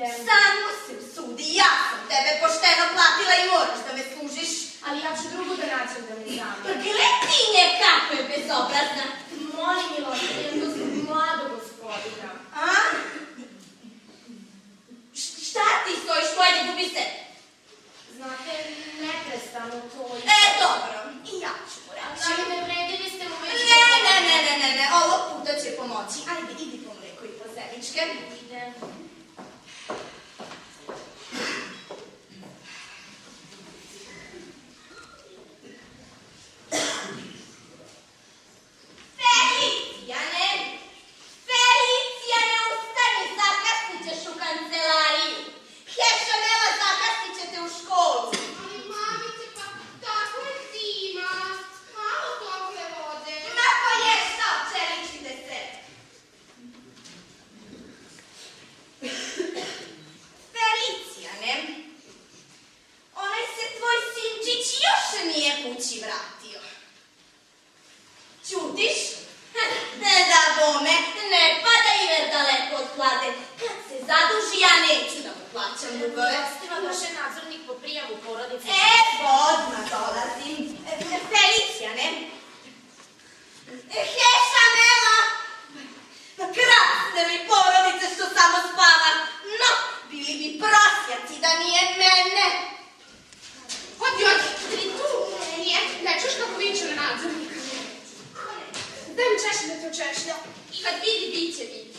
Idem. sama. Pa gledinje kako je bezobrazna. Molim milostinje, to zbog mladog gospodina. A? Šta ti stojiš, pojedi, gubi se? Znate, neprestano to je... Dobro, i ja ću mu reći. Ali ne vredili ste mu već... Ne, ovog puta će pomoći. Ajde, idi po mleko i po zemičke. Idem. Felicijane, ustani, zakasnit ćeš u kancelariju. Heša Nela, zakasnit ćete u školu. Ali mamice, pa tako je zima. Malo tople vode. Ma pa ješ, šta, čeličite se. Felicijane, onaj se tvoj sinčić još nije kući vratio. Ćutiš? Ne da bome, ne pada Iver daleko od hlade. Kad se zaduži, ja neću da mu plaćam dugove. Stima došao nadzornik po prijavu porodice. Odmah dolazim. Felicijane. Heša Nela. Krasne mi porodice što samo spava. No, bili bi prosjaci da nije mene. Odi, ti tu. Nije, ne čuš kako viče na nadzornika. Daj mi češlja da te očešlja. Kad vidi, bit će vidi.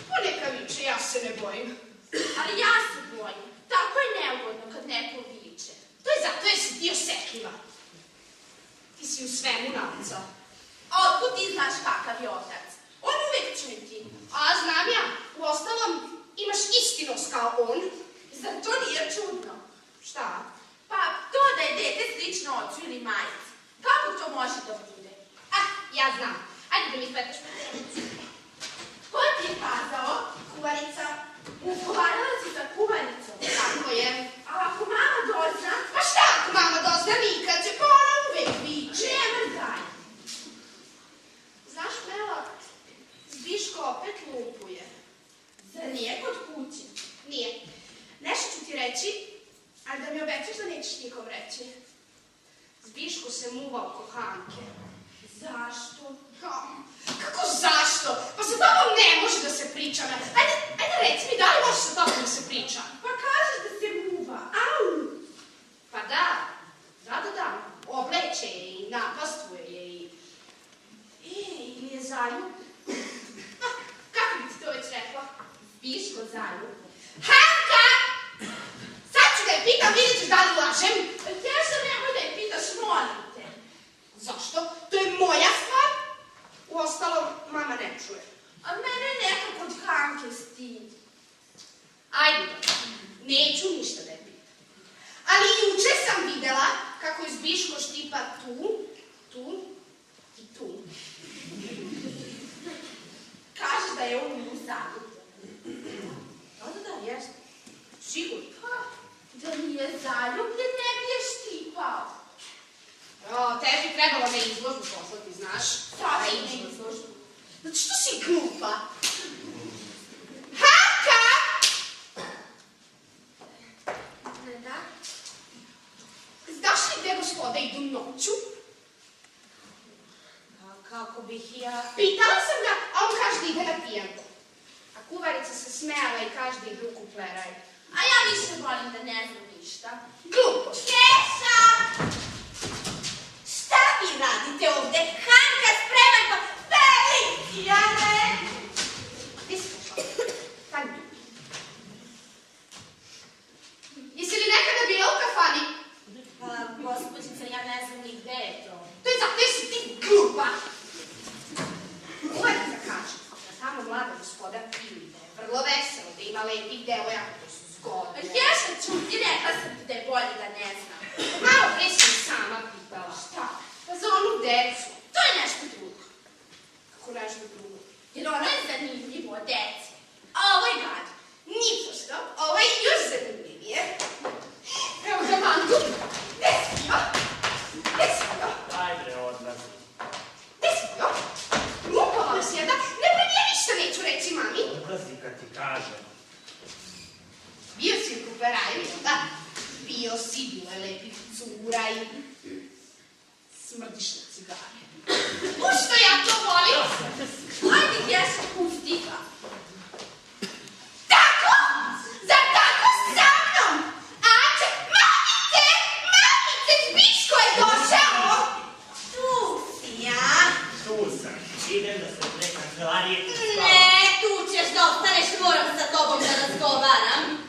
Pa neka viče, ja se ne bojim. Ali ja se bojim. Tako je neugodno kad neko viče. To je zato jer si ti osetljiva. Ti si u svemu nacao. Otkud ti znaš kakav je otac? On uvek čuti. A znam ja, uostalom imaš istinost kao on. Zar to nije čudno? Šta? Pa to da je dete slično ocu ili majici. Kako to može da bude? Ah, ja znam. Ajde da mi ispetaš petenicu. Ko ti je kazao? Kuvarica. Razgovarala si sa kuvaricom. Tako je. A ako mama dozna? Pa šta ako mama dozna nikad će, pa ona uvek viče. Ne mrzaj. Znaš, Mela, Zbiško opet lupuje. Zar nije kod kuće? Nije. Nešto ću ti reći, ali da mi obećaš da nećeš nikom reći. Zbiško se muva oko Hanke. Zašto? Kako zašto? Pa sa tobom ne može da se priča. Ajde reci mi, da li može sa tobom da se priča? Pa kažeš da se muva. Au! Pa da. Obleće je i napastvuje je i... Ili je zaljubljen? Kako bi ti to već rekla? Zbiško zaljubljen. Hanka! Sad ću da je pitam, vidjet ćeš da li lažem. Heša, nemoj da je pitaš, molim te. Zašto? To je moja stvar. Uostalom, mama ne čuje. A mene nekako od Hanke stid. Ajde, neću ništa da je pitam. Ali juče sam videla kako je Zbiško štipa tu i tu. Kaže da je on u zaljubljen. Da, jeste. Sigurno. Da nije zaljubljen, ne bi je štipao. Tebi trebalo na izložbu poslati, znaš? Sada i na izložbu. Znači, što si glupa? Hanka! Ne da? Znaš li gde gospoda idu noću? Kako bih ja... Pitala sam ga, a on kaže da ide na pijanku. A kuvarica se smejala i kaže da idu u kupleraj. A ja više volim da ne znam ništa. Glupost. Heša! Šta vi radite ovde? Hanka, spremaj pa... Felicijane! Gde si pošla? Stani tu. Jesi li nekada bila u kafani? Pa, gospođica, ja ne znam ni gde je to. To je zato jer si ti glupa. Kuvarica kaže da tamo mlada gospoda pije, da je vrlo veselo, da ima lepih devojaka koji su zgodne. Heša, čuti, rekla sam ti da je bolje da ne znam. Malo pre sam sama pitala. Šta? Pa za onu decu. To je nešto drugo. Kako nešto drugo? Jer ono je zanimljivo od dece. A ovo je gad. Nipošto, ovo je još zanimljivije. Evo ga mandu. Gde si bio? Gde si bio? Ajde, odlazi. Gde si bio? Lupala si jedna. Ne pre nije ništa neću reći mami. Odlazi kad ti kažem. Bio si u kuperaju, jel da? Bio si, bilo je lepih cura i... smrdiš na cigare. U što ja to volim? Ajde, Geša, pusti ga. Tako? Za tako sa mnom? Ače, mamice, Zbiško je došao. Tu si ja. Tu sam. Idem da se pre kancelarije. Ne, tu ćeš da ostaneš, moram sa tobom da razgovaram.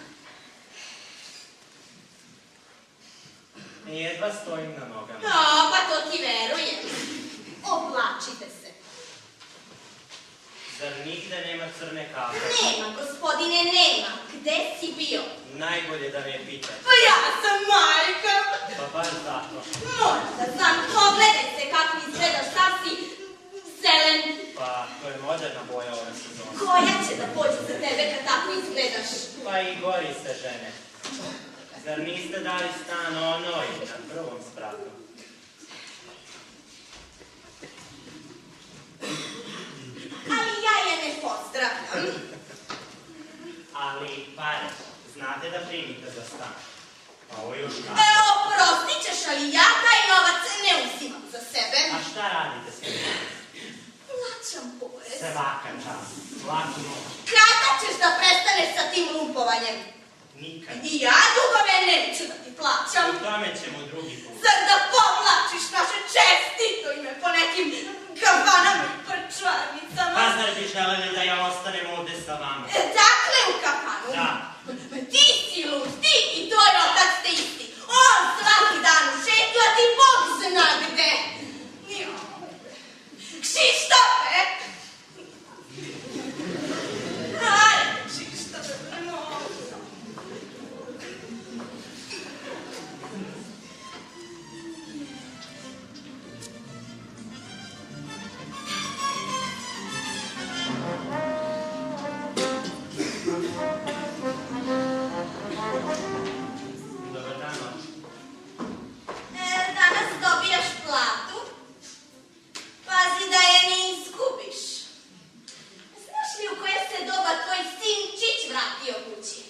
Jedva stojim na nogama. Pa to ti verujem. Oblačite se. Zar nigde nema crne kafe? Nema, gospodine, nema. Gde si bio? Najbolje da me pitate. Pa ja sam majka. Pa baš zato. Moram da znam, pogledaj se kako izgledaš, sam si zelen. Pa to je moderna boja ove sezone. Koja će da pođe za tebe kad tako izgledaš? Pa i gori ste žene. Zar niste dali stan onoj na prvom spratu? Ali ja je ne pozdravljam. Ali, pare, znate da primite za stan. Pa ovo još kako. Oprostit ćeš, ali ja taj novac ne uzimam za sebe. A šta radite s njim? Plaćam porez. Svaka čast. Laku noć. Kada ćeš da prestaneš sa tim lumpovanjem? Nikad. I ja dugove neću da ti plaćam. U tome ćemo drugi put. Zar da povlačiš naše čestito ime po nekim kafanama i prčvarnicama? Pa zar bi želeli da ja ostanem ovde sa vama? Dakle u kafanu? Da. Ti si lud, ti i tvoj otac ste isti. On svaki dan u šetu, a ti Bog zna gde. Kšištofe! Ajde, Kšištofe, molim. Dobar dan, oče. Danas dobijaš platu. Pazi da je ne izgubiš. Znaš li u koje se doba tvoj sinčić vratio kući?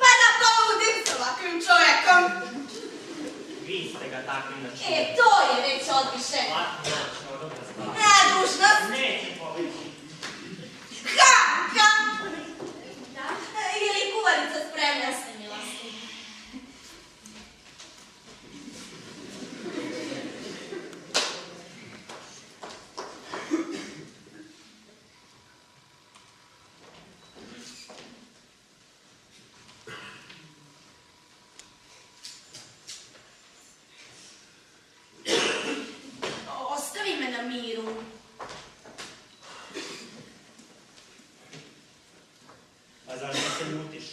Pa da poludim s ovakvim čovekom. Vi ste ga takvim načinili. To je već odviše. Laku noć, dobro da spavim. Dužnost. Neću pobeći. Hanka! Da? Je li kuvarica spremna? Jasne, milosti. Ostavi me na miru. A zašto se ljutiš?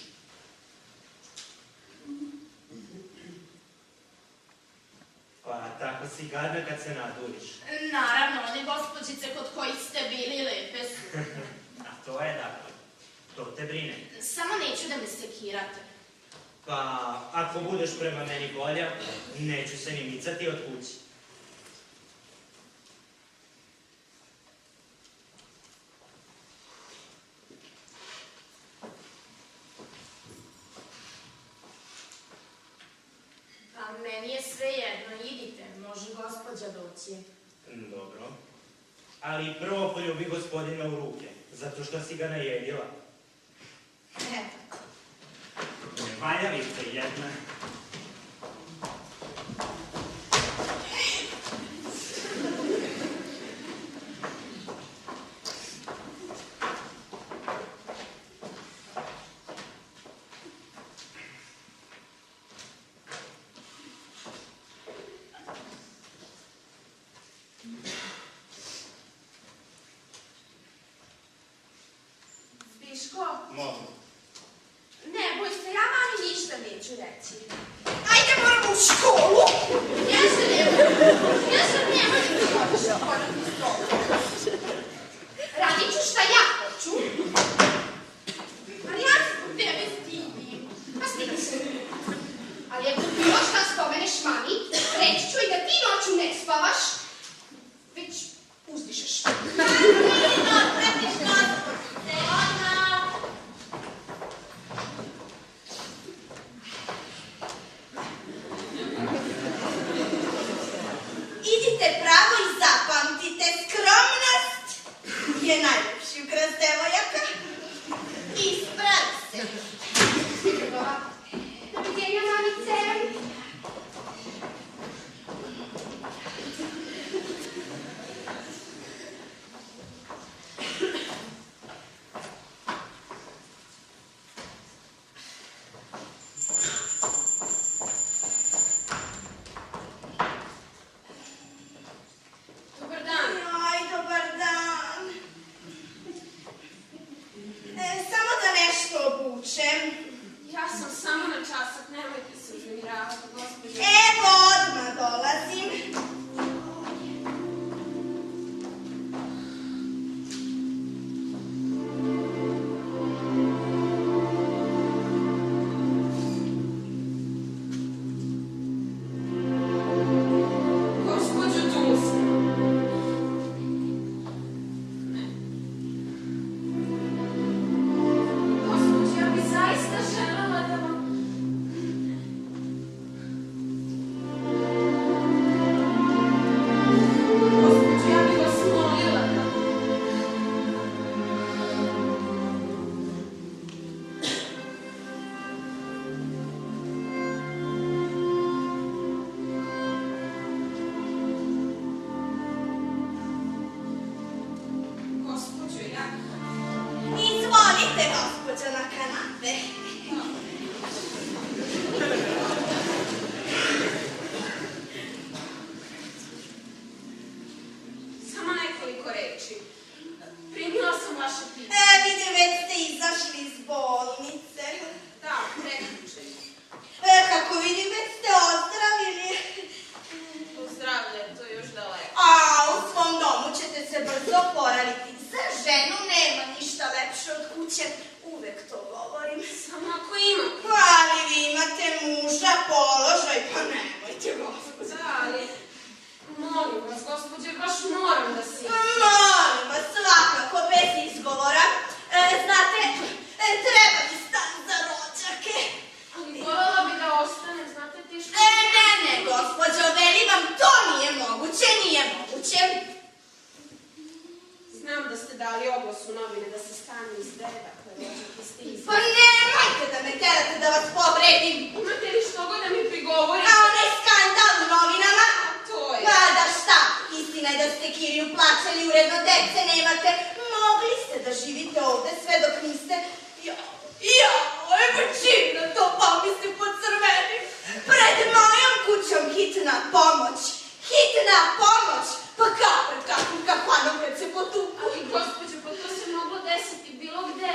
Pa tako si gadna kad se naduriš. Naravno, one gospođice kod kojih ste bili lepe su. A to je dakle. To te brine. Samo neću da me sekirate. Pa ako budeš prema meni bolja, neću se ni micati od kući. A meni je sve jedno, idite, može gospođa doći. Dobro. Ali prvo poljubi gospodina u ruke, zato što si ga najedila. Valjavice jedna. Zbiško, Mogu. ne boj se, ja mami ništa neću reći. Ajde, moram u školu. Ja se nemoj da mi hoćeš u konaku stolu. Radit ću šta ja hoću. Ali ja se po tebe stidim. Pa stidim se. Ali ako bilo šta spomeneš mami, reći ću i da ti noću ne spavaš, već uzdišeš. časak, nemojte se uznemiravati, gospođo. Evo, odmah dolazim. Gospođo, tu sam. Ne. Gospođo, ja bi zaista želela da vam... Gospođo, ja bih vas molila da... Gospođo, ja... Izvolite, gospođo, na kanape. Samo nekoliko reči. Primila sam vaše pitanje. Vidim, već ste izašli iz bolnice. Da, prekjuče. Kako vidim, već ste ozdravili. To zdravlje, to je još daleko. A u svom domu ćete se brzo oporaviti. Za ženu nema ništa lepše od kuće. Uvek to govorim. Samo ako ima. Ali vi imate muža, položaj, pa nemojte, gospođo. Da, ali... Molim vas, gospođe, baš moram da se... Molim vas, svakako, bez izgovora. Znate, treba mi stan za rođake. Ali voljela bi da ostanem, znate ti što... Ne, gospođo, veli vam, to nije moguće, nije moguće. Znam da ste dali oglas u novine da se stane iz deda, koje rođake ste Pa izvali. nemojte da me terate da vas povredim. Imate li što god da mi prigovorite? A onaj skandal u novinama? To je... Pa da šta, istina je da ste Kiriju plaćali, uredno dece nemate. Mogli ste da živite ovde sve dok niste... Evo čim na to pomisli po crveni. Pred mojom kućom hitna pomoć. Hitna pomoć. Pa kao pred kakvom kafanom kad se potuku. Ali, gospođe, pa to se moglo desiti bilo gde.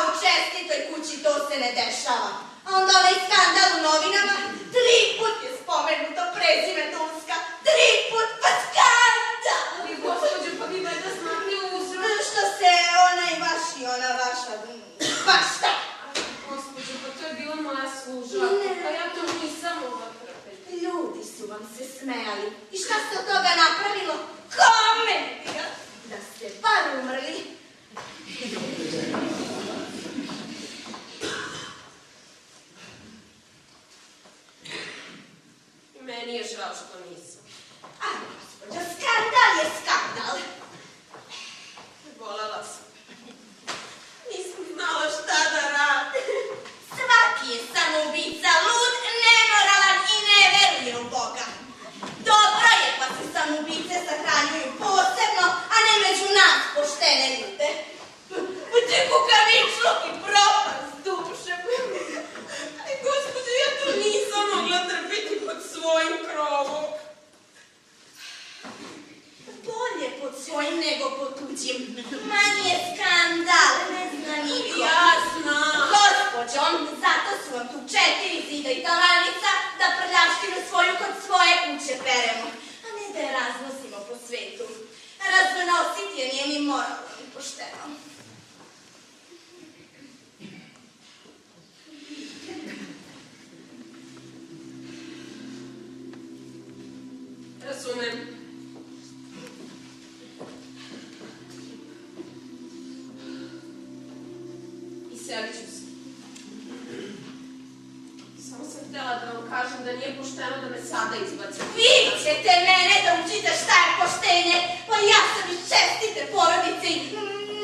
U čestitoj kući to se ne dešava. A onda onaj skandal u novinama, 3 put je spomenuto prezime Dulska. 3 put, pa skandal! Ali, gospođe, pa vi valjda znate uzrok. Što se onaj vaš i ona vaša... Pa šta? Gospođe, pa to je bila moja služba. Pa ja to nisam mogla trpeti. Ljudi su vam se smejali. I šta se od toga napravilo? Komedija! Da ste bar umrli. I meni je žao što nisam. A, gospođo, skandal je skandal. Volela sam. Nisam znala šta da radim. Svaki je samoubica, lud, nemoralan i ne veruje u Boga. Dobro je pa se samoubice sahranjuju posebno, a ne među nas poštene ljude. Ti kukavičluk i propast duše. Aj, gospođe, ja to nisam mogla trpiti pod svojim krovom. Bolje pod svojim nego pod tuđim. Manje je skandal, ne zna niko. Ja znam. Gospođo, zato su vam tu 4 zida i talanica da prljaštinu svoju kod svoje kuće peremo, a ne da je raznosimo po svetu. Raznositi je nije ni moralno ni pošteno. Razumem. I selit ću se. Samo sam htjela da vam kažem da nije pošteno da me sada izbacite. Vi ćete mene da učite šta je poštenje, pa ja sam iz čestite porodice i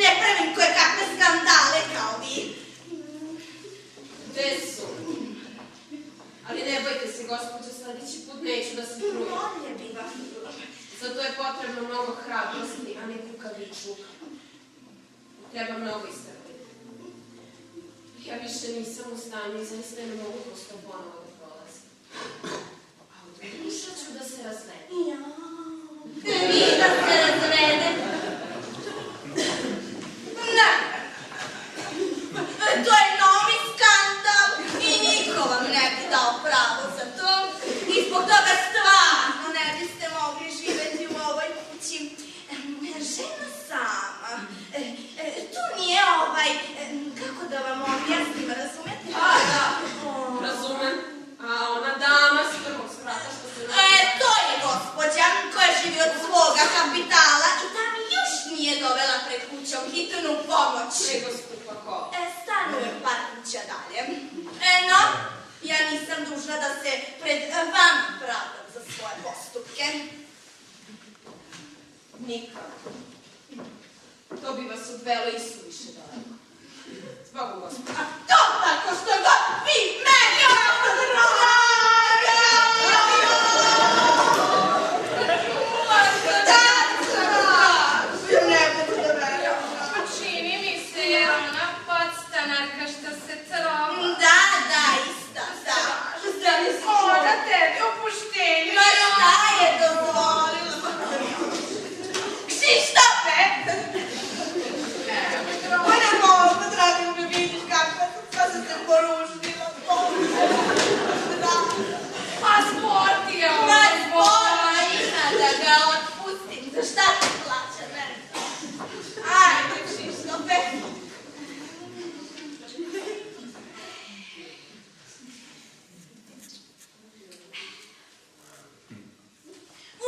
ne pravim koje kakve skandale kao vi. Gde su? Ali ne bojte se, gospođo, sledeći put neću da se trujem. Bolje bi vam bilo. Zato je potrebno mnogo hrabrosti, a ne kukavičluka. Treba mnogo istrpiti. Ja više nisam u stanju i zaista ne mogu prosto ponovo da prolazim. A od duša ću da se razvedem. Vi da se razvedete? Ne. To je novi skandal i niko vam ne pravo za to i zbog toga stvarno ne biste mogli živjeti u ovoj kući. Žena sama. Tu nije kako da vam objasnim, razumete? Da, razumem. A ona dama s prvog sprata što se... To je gospođa koja živi od svoga kapitala i da mi još nije dovela pred kućom hitnu pomoć. Nego skupa ko? Stanuje par kuća dalje. No, ja nisam dužna da se pred vama pravdam za svoje postupke. Nikako. To bi vas odvelo i suviše daleko. Zbogom, gospođo. A to tako što god vi meni Čini mi se je ona podstanarka što se trova. Da, ista, da. Ona tebi opuštenje. Ma šta je dozvolila? Kšištope! Ma ne mogu, dragi mi vidiš kakva sam se poružila. Pa sport je ovo. Ma spora ima da ga otpustim. Za šta ti plaća mene? Ajde, Kšištope.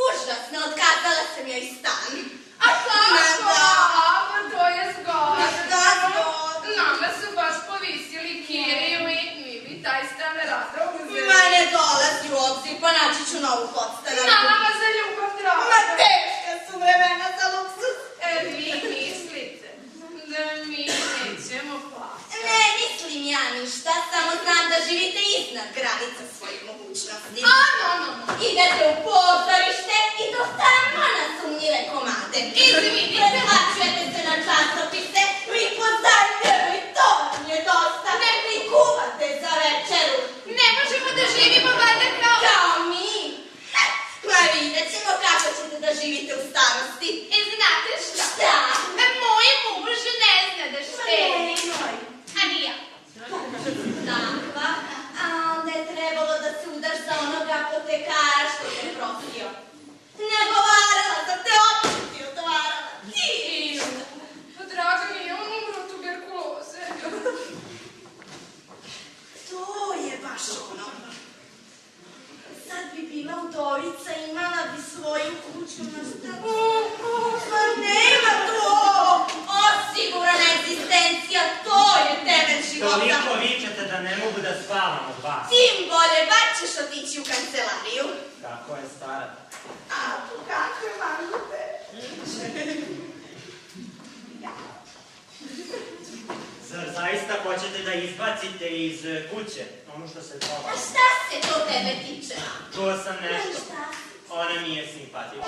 Užasno, otkazala sam joj stan. A kako? Pa to je zgodno. Šta zgodno? Nama su baš povisili Kiriju i mi bi taj stan rado uzeli. Ma ne dolazi u obzir, pa naći ću novu podstanarku. Nama za ljubav draga. Ma teška su vremena za luksuz. Vi mislite da mi nećemo pasti? Ne mislim ja ništa, samo znam da živite iznad granica svojih mogućnosti. No. Idete u pozorište i to samo na sumnjive komade. Izvinite. Prehlačujete se na časopise, vi pozajmljeno i to vam je dosta. Ne vi kuvate za večeru. Ne možemo da živimo valjda Kao mi. Ma vidjet ćemo kako ćete da živite u starosti. I znate šta? Šta? Moj muž ne zna da štedi. A ni ja. Takva, a onda je trebalo da se udaš za onoga apotekara što te prosio. Nagovarala sam te, oči ti otvarala. Ti! Pa draga mi je, on umro od tuberkuloze. To je baš ono. Sad bi bila udovica, imala bi svoju kuću na stavu. Pa nema to! Osigurana egzistencija, to je temelj života. Toliko vičete da ne mogu da spavam od vas. Tim bolje, bar ćeš otići u kancelariju. Kako je stara? A, kakve mangupe. Zar zaista hoćete da izbacite iz kuće ono što se A trova? šta se to tebe tiče? Čuo sam nešto. Šta? Ona mi je simpatika.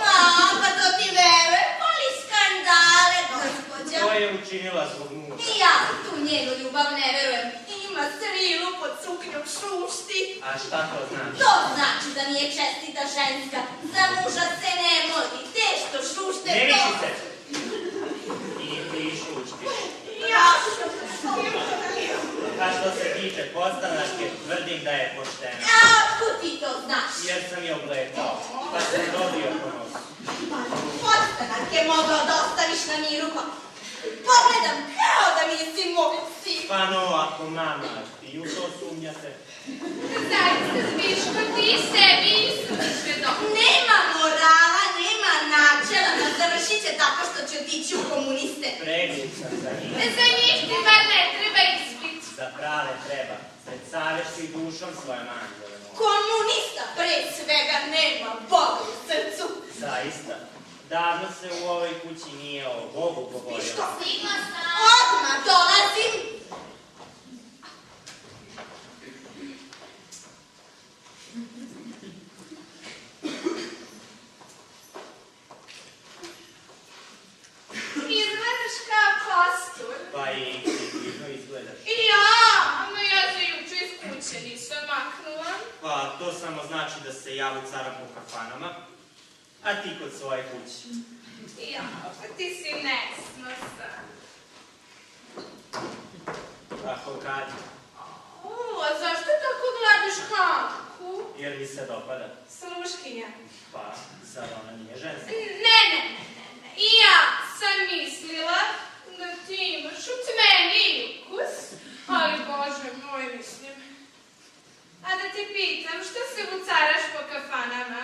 Pa to ti veruje, poli skandale, gospođa. To je učinila zbog muža. Ja tu njenu ljubav ne verujem. Ima svilu pod suknjom šušti. A šta to znači? To znači da nije čestita ženska. Za muža se ne moli. Te što šušte Ne to... viši se! I ti šučti. Ja A što se tiče podstanarke, tvrdim da je poštena. A otkud ti to znaš? Jer sam je obletao, pa sam dobio ponos. Podstanarke mogao da ostaviš na miru, pa pogledam kao da nisi moj sin. Pa no, ako mama i u to sumnjate. Zaista, Zbiško, ti sebi izmišlje dok. Nema morala, nema načela, da završit će tako što će otići u komuniste. Pregnut sam za njih. Za njih ti bar ne treba ispit. Za prave treba, pred savješću i dušom svojom anđele. Komunista pre svega nema Boga u srcu. Zaista, davno se u ovoj kući nije o Bogu govorilo. Što? Stigla sam. Odmah dolazim. Izgledaš kao kostur. Pa i divno izgledaš. No ja se juče iz kuće nisam maknula. Pa to samo znači da se ja vucaram po kafanama, a ti kod svoje kuće. Pa ti si nesnosan. Ako radi. A zašto tako gledaš kao? li se dopada? Sluškinja. Pa, zar ona nije ženska? Ne. I ja sam mislila da ti imaš u meni ukus, ali Bože moj, mislim. A da te pitam, što se vucaraš po kafanama?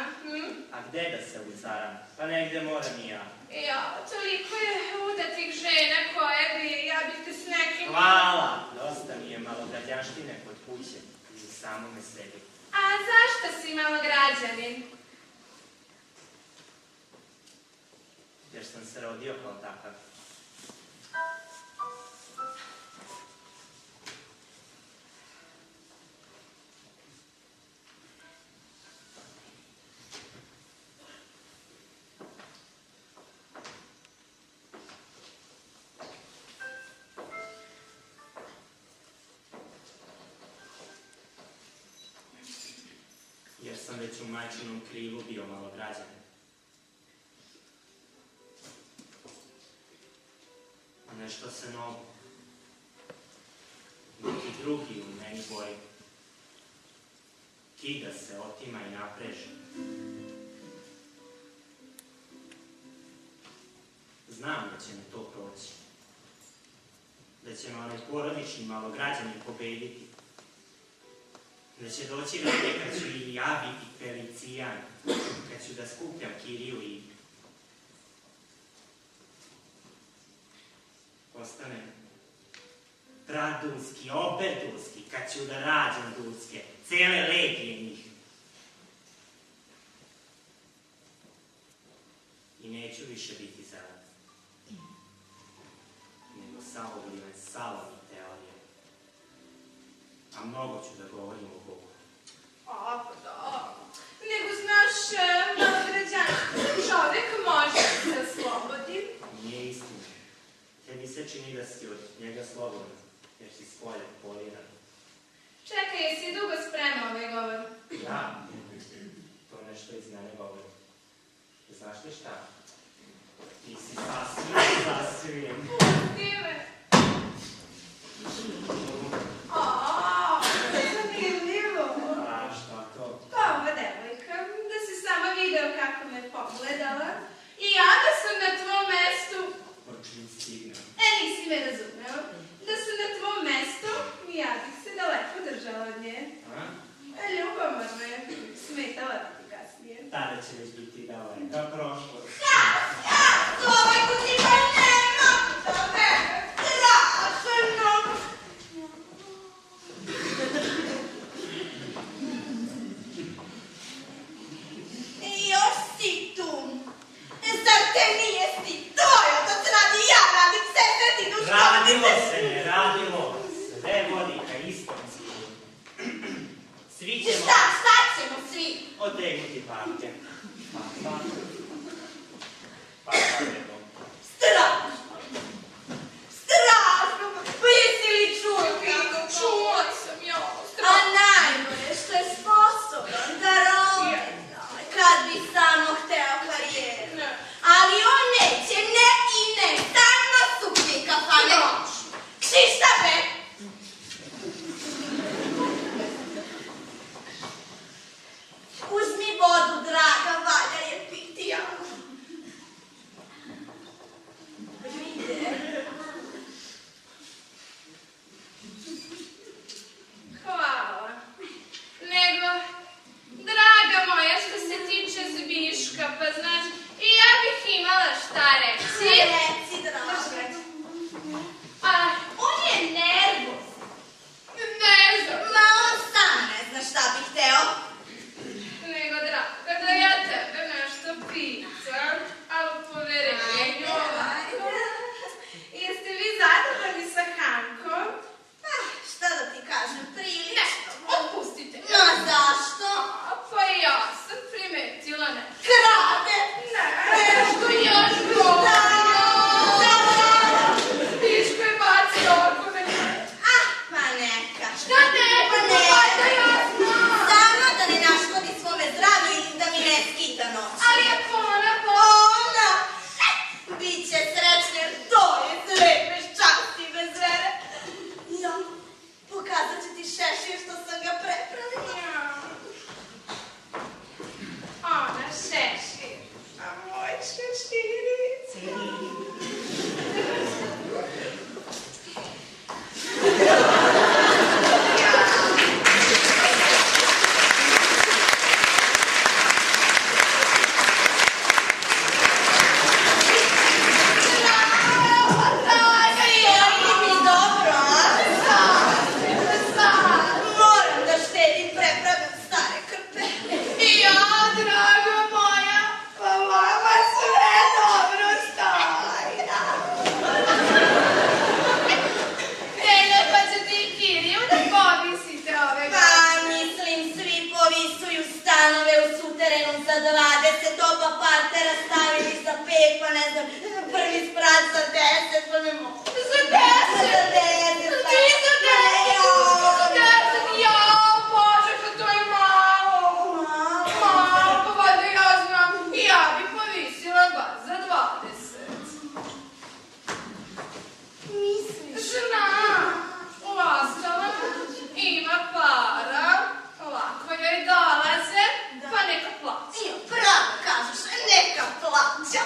A gde da se ucaram? Pa negde moram i ja. Ja, toliko je udatih žena koje bi, ja bih te s nekim... Hvala! Dosta mi je malo građanštine kod kuće i za samome sebi. A zašto si malo građanin? Jer sam se rodio kao takav. Jer sam već u majčinom krilu bio malo građanin. A nešto se novo. Neki drugi u meni bori. Kida se, otima i napreže. Znam da će me to proći. Da će me onaj porodični malograđanin pobediti. Da će doći vreme kad ću i ja biti Felicijan, kad ću da skupljam kiriju i postanem Tradulski, Oberdulski, kad ću da rađam Dulske, cele legije njih. I neću više biti zarad, nego savogljiven salom i teorije. A mnogo ću da govorim o Bogu. A, pa da. Nego, znaš, malograđanski čovek može da se slobodi. Nije istina. Tebi se čini da si od njega slobodan, jer si spolja poliran. Čekaj, jesi dugo spremao ovaj govor? Ja? To nešto iz mene govori. Znaš li šta? Ti si sasvim. Steve! Zanimljivo. A šta to? Pa ova devojka, da si sama video kako me pogledala i ja da sam na tvom mestu... Počin stignem. nisi me razumeo. Da sam na tvom mestu, ja bih se daleko držala od nje. A? Ljubomor me, smetala bi ti kasnije. Tada će već biti daleka prošlost. Dovojku ti pa nema za mene, strašno. I još si tu. Zar te nije stidojio da se radi ja, radim sestre ti duško? Radilo se, ne radilo. Sve vodi ka istom cilju. Svi I ćemo šta ćemo svi? otegnuti parke. Pa. Strašno. Strašno. Pa jesi li čuo kako Čula sam ja, A najbolje što je sposoban da rometno, kad bi samo hteo karijeru. Ali on neće, ne i ne, samo sukni kafane. Kšišta be! Uzmi vodu, draga, valja je piti ja. Hvala. Nego, draga moja, što se tiče Zbiška, pa znaš, i ja bih imala šta reći. Reci, draga. A, On je nervos. ne znam, Ma on sam ne zna šta bi hteo. nego, draga, da ja tebe nešto pitam, ali u poverenju ovako. Jeste vi zadovoljni sa Hankom? Šta da ti kažem, prilično. Otpustite. No zašto? Pa i ja sam primetila ne. Krade. Nešto još govorio. Zbiško je bacio oko mene. Pa neka. Šta ne? Pa Pa da ja znam. Samo da ne oba partera stavili za 5, pa ne znam, prvi sprat za 10, pa mi mogu. Za 10? Za 10, pa Ti za 10? Jao, Bože, pa to je malo. Malo, pa valjda ja znam. Ja bi povisila bar za 20. Misliš? Znam. Uostala ima para. Lako joj dolaze, pa neka plaća. Jo, pravo kažeš, neka plaća.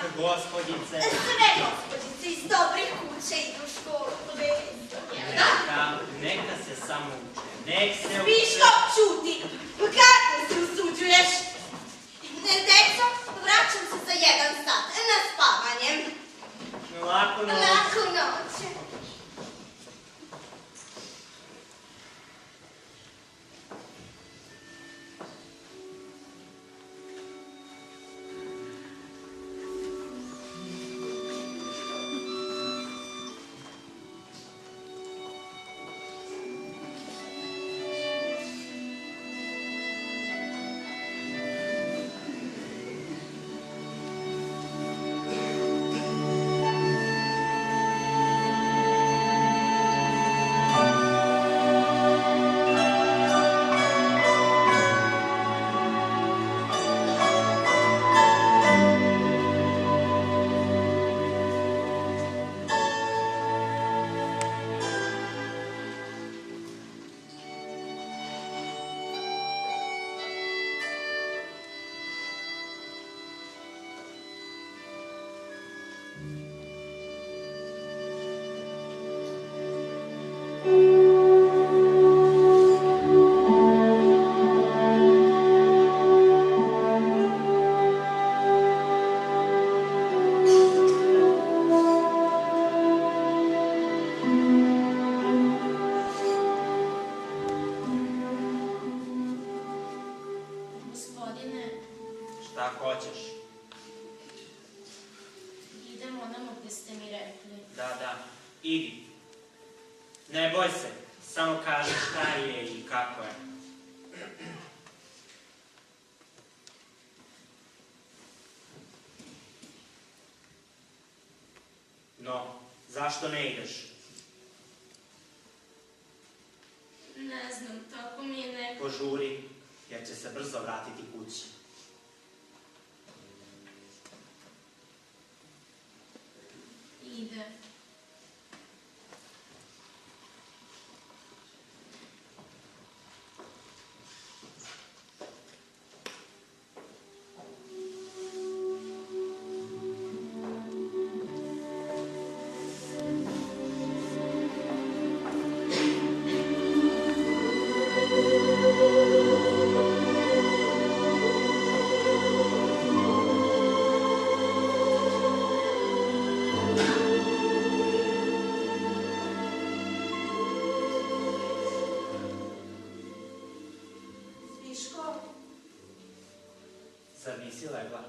Sve gospođice. dobrih kuće idu u školu, to bezo. Neka se samo uče. Nek se uče. Viško, čuti. Kako se usuđuješ? Ne, deco, vraćam se za 1 sat na spavanje. Lako noć. Laku noć. Šta hoćeš? Idemo onamo gde ste mi rekli. Da, idi. Ne boj se, samo kaži šta je i kako je. No, zašto ne ideš? Ne znam, tako mi je neko... Požuri, jer će se brzo vratiti kući. Ide. Zar nisi legla?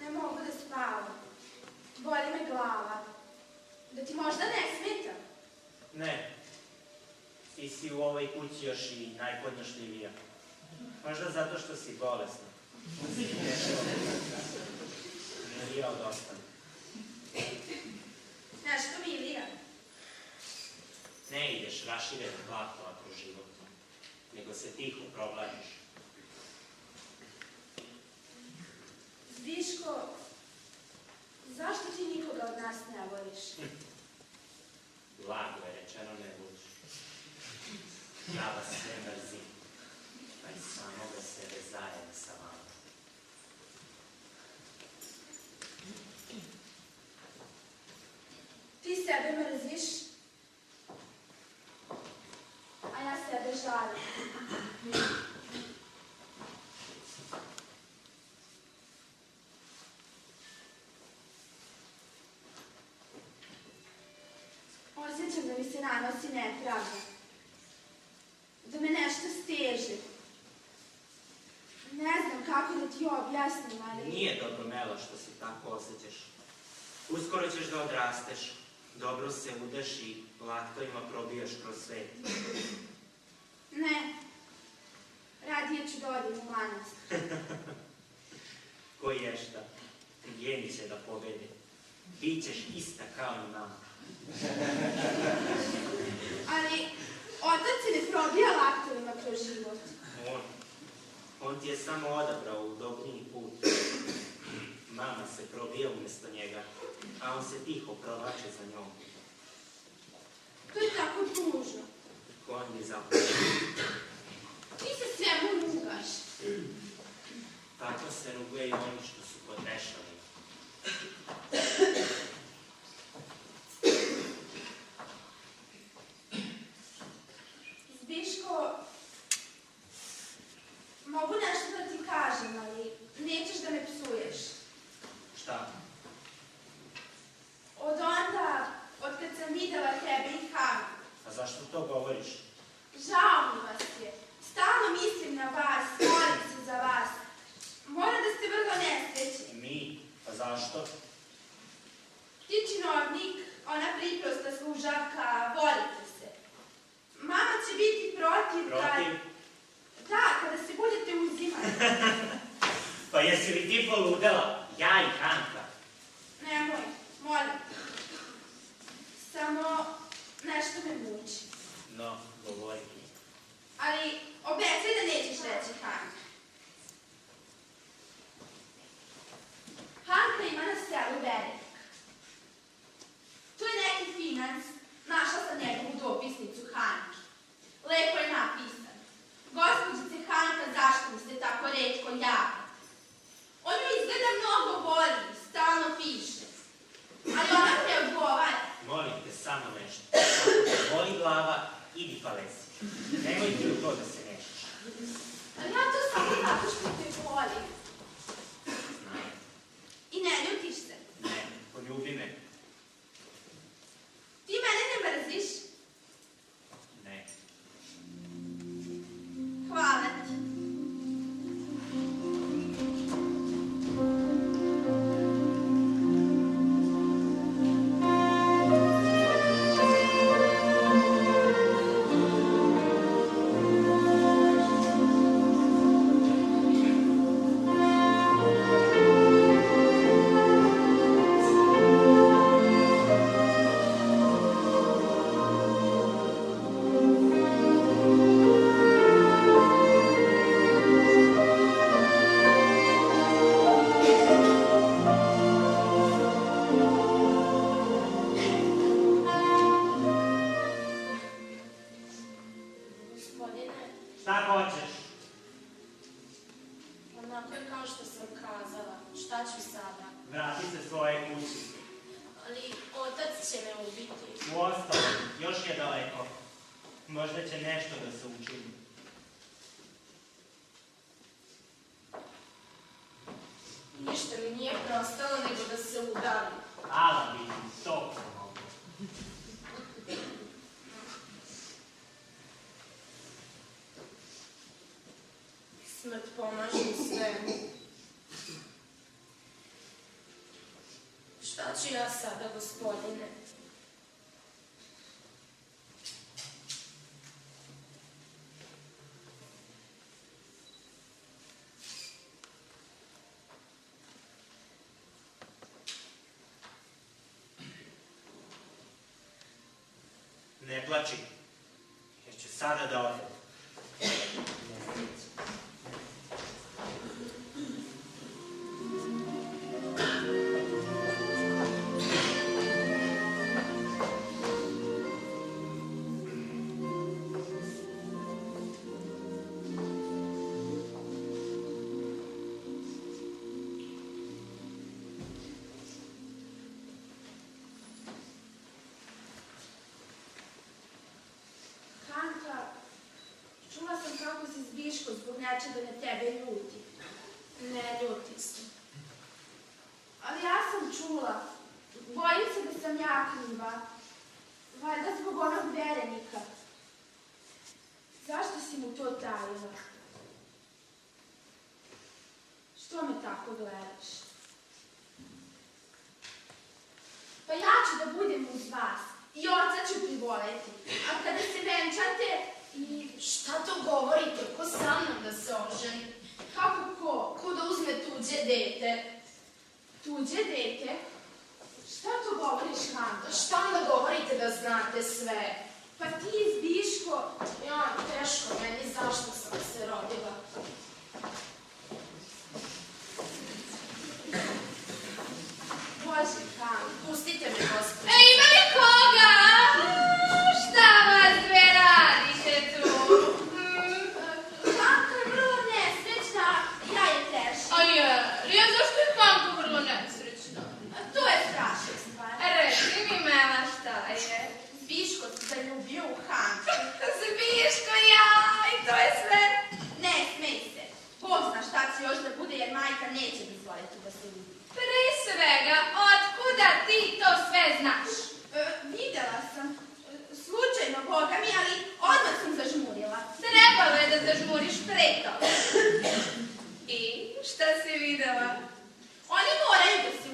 Ne mogu da spavam. Boli me glava. Da ti možda ne smeta? Ne. Ti si u ovoj kući još i najpodnošljivija. Možda zato što si bolesna. Milija od ostane. Znaš što, Milija? Ne ideš rašireno blato kroz život, nego se tiho provlačiš. Zviško, zašto ti nikoga od nas ne voliš? Blago je rečeno, ne voliš. Ja vas sve mrzim, pa i samoga sebe zajedno sa vama. Ti sebe mrziš, a ja sebe žalim. Osjećam da mi se nanosi nepravda. Da me nešto steže. Ne znam kako da ti objasnim, ali... Nije dobro, Mela, što se tako osjećaš. Uskoro ćeš da odrasteš, dobro se udeš i laktovima probijaš kroz svet. Ne. Radije ću da odim u manastir. Ko ješta, geni će da pobedi. Bićeš ista kao i nama. Ali otac se ne probija laktovima kroz život. On ti je samo odabrao udobniji put. Mama se probija umjesto njega, a on se tiho provlače za njom. To je tako tužno. Ko mi zapravo? Ti se svemu rugaš. Tako se ruguje i oni što su podrešali. zašto? Ti činovnik, ona priprosta služavka, volite se. Mama će biti protiv kad... Protiv? Da, kada se budete uzimali. Pa jesi li ti poludela? Ja i Hanka. Nemoj, molim. Samo nešto me muči. No, govori mi. Ali obecaj da nećeš reći Hanka. Hanka ima na selu Berenik. To je neki finans. Našla sam njegovu dopisnicu Hanki. Lepo je napisan. Gospođice Hanka, zašto mi se tako retko javljate? On ju izgleda mnogo voli, stalno piše. Ali ona ne odgovara. Molim te samo nešto. Ako boli glava, idi pa lezi. Nemoj ti u to da se mešaš. Ali ja to samo zato što te volim. Znam. I ne ljutiš se. Ne, poljubi me. Ti mene ne mrziš? Ne. Hvala ti. Šta hoćeš? Onako je kao što sam kazala. Šta ću sada? Vrati se svoje kući. Ali otac će me ubiti. Uostalom, još je daleko. Možda će nešto da se učini. Ništa mi nije prostalo nego da se udavim. Ala biti, to pomogu. Smrt pomaže u svemu. Šta ću ja sada, gospodine? Ne plači, jer ću sada da odem. Hanka, čula sam kako si Zbiško zbog nečega na tebe ljuti. Ne ljuti se. Ali ja sam čula. Bojim se da sam ja kriva. Valjda zbog onog Berenika. Zašto si mu to tajila? Što me tako gledaš? Pa ja ću da budem uz vas. I oca ću privoleti. A kada se venčate i... Šta to govorite? Ko sa mnom da se oženi? Kako ko? Ko da uzme tuđe dete? Tuđe dete? Šta to govoriš, Hanka? Šta onda govorite da znate sve? Pa ti Zbiško... Ja, teško meni, zašto sam se rodila? Bože, Hanka. Pustite me, gospodine. Ima li koga? Šta vas dve radite tu? Hanka je vrlo nesrećna, ja je težim. A ja zašto je Hanka vrlo nesrećna? To je strašna stvar. Reci mi, Mela, šta je? Zbiško se zaljubio u Hanku. Zbiško, ja, i to je sve. Ne, smej se. Bog zna šta će još da bude jer majka neće dozvoliti da se ljubi. Pre svega, otkuda ti to sve znaš? Videla sam. Slučajno, Boga mi, ali odmah sam zažmurila. Trebalo je da zažmuriš pre toga. I šta si videla? Oni moraju da se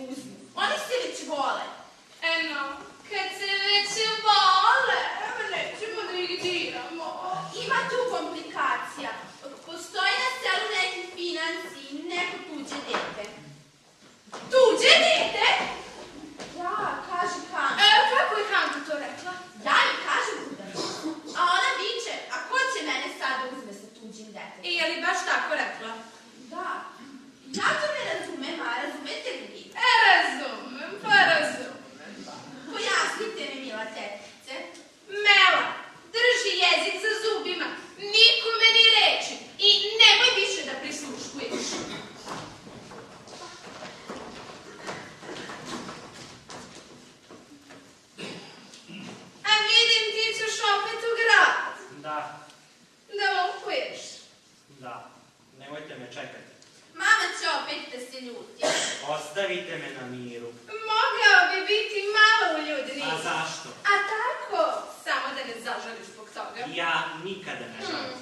Ostavite me na miru. Mogao bi biti malo uljudniji. A zašto? A tako, samo da ne zažališ zbog toga. Ja nikada ne žalim.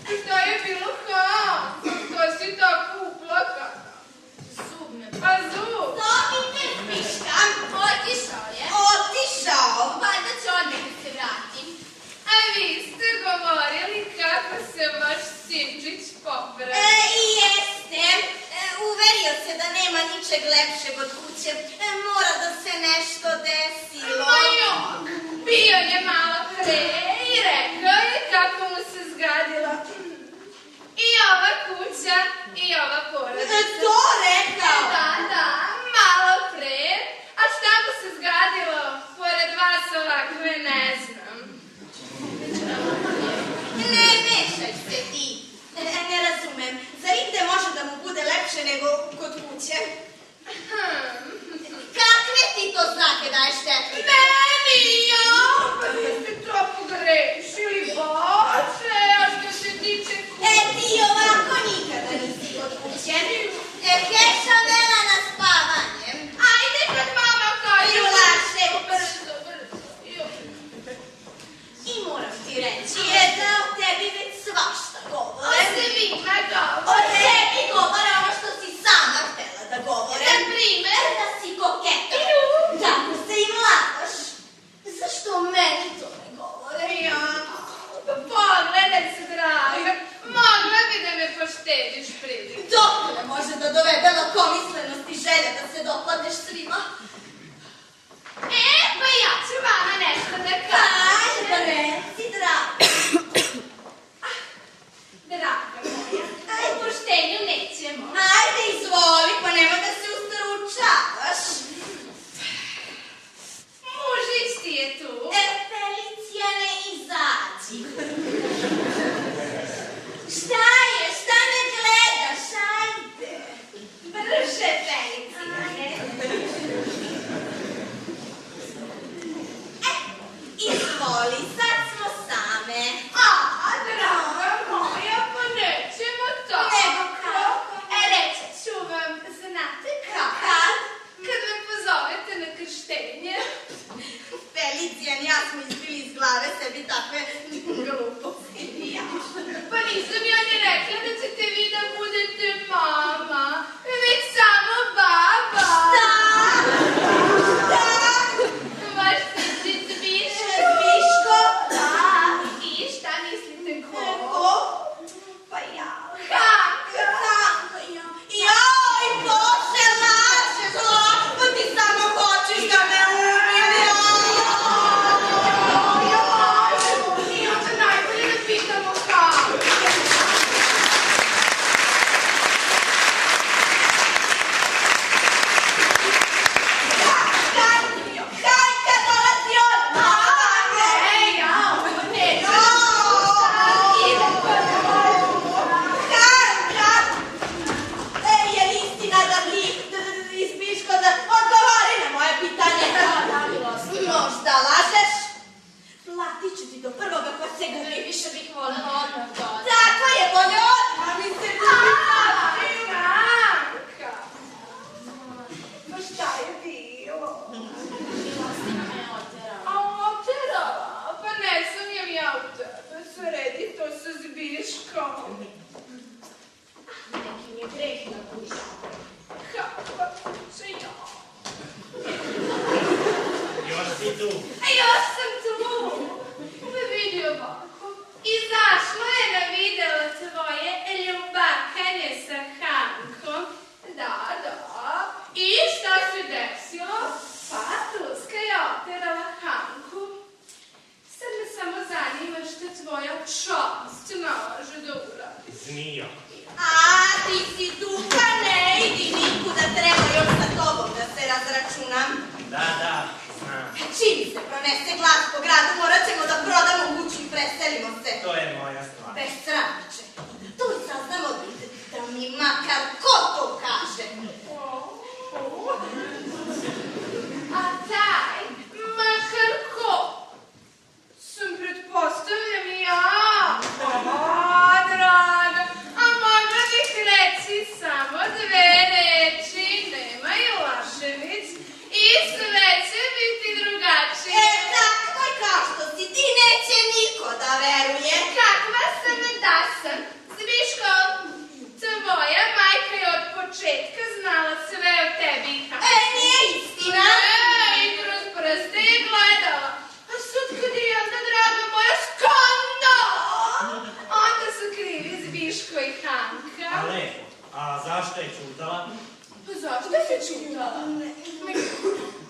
Šta je bilo Hans? Što si tako uplakana? Zub me. Pa zub. Dobite Zbiška. Otišao je. Otišao. Valjda će odmah da se vrati. A vi ste govorili kako se vaš sinčić popravi. I jeste. Uverio se da nema ničeg lepšeg od kuće. Mora da se nešto desilo. Ma jok, bio je malo pre i rekao je kako mu se zgadila i ova kuća i ova porodica. To rekao? Da, malo pre. A šta mu se zgadilo? Pored vas ovakve ne znam. Ne mešaj se ti. Ne razumem. Zar igde može da mu bude lepše nego kod kuće? Kakve ti to znake daješ tebi? Meni, ja, pa vi ste to pogrešili, Bože, a što se tiče kuće. Ti ovako nikada nisi kod kuće. Keša vela na spavanje. Ajde kad mama kaže. Julaše. Brzo. I moram ti reći da o tebi već svašta govore. O svima govore. O tebi govore ono što si sama htela da govore. Na primer? Da si koketa. Tako se i vladaš. Zašto meni to ne govore? Ja, pogledaj se, draga. Mogla bi da me poštediš prilike. Dokle može da dovede lakomislenost i želja da se dopadneš svima? Pa ja ću vama nešto da Ajde, kažem. pa reci, draga. Draga moja, u poštenju nećemo. Ajde, izvoli, pa nemoj da se ustručavaš. Mužić ti je tu. Felicija, ne izađi. Šta je? Šta me gledaš? Ajde. Brže, Felicija. Izvoli, sad smo same. Draga moja, pa nećemo tako. Nego kako? Reći ću vam, znate Kad? Kad me pozovete na krštenje. Felicija, ja smo izbili iz glave sebi takve gluposti. Pa nisam ja ni rekla da ćete vi da budete mama, već samo baba. Šta? Vaš sinčić Zbiško. Zbiško? Da. I šta mislite ko? Ko? Pa ja. Hanka. Hanka, ja. Joj, Bože, laže, zlo, ti samo hoćeš da me umiljaš. I onda najbolje da pitamo kako. Hanka dolazi odmah. Ej, ja, neću. Hanka! Je li istina da ti Zbiško da odgovori na moje pitanje? Možda lažeš? Platit ću ti do prvoga ko se gubi. Više bih voljela odmah doći. Tako je, bolje odmah mi se gubi. Hanka. Pa šta je bilo? A oterala? Pa ne sumnjam ja u tebe. Sredi to sa Zbiškom. Neki mi je greh na dušu. Kakva kuća ja. Još si tu. A još sam tu. Vidi ovako. Izašlo je na video tvoje ljubakanje sa Hankom. Da. I šta se desilo? Pa Tuska je oterala Hanku. Sad me samo zanima šta tvoja čast nalaže da uradi. Zmijo. Ti si duha, ne idi nikuda, treba još sa tobom da se razračunam. Da, znam. Čim se pronese glas po gradu, morat ćemo da prodamo kuću i preselimo se. To je moja stvar. Bez sramiće. Tu saznamo da mi makar ko to kaže. A taj, makar ko? Sam pretpostavljam ja. Draga, a mogla bih lepo. A zašto je čutala? Pa zašto si čutala?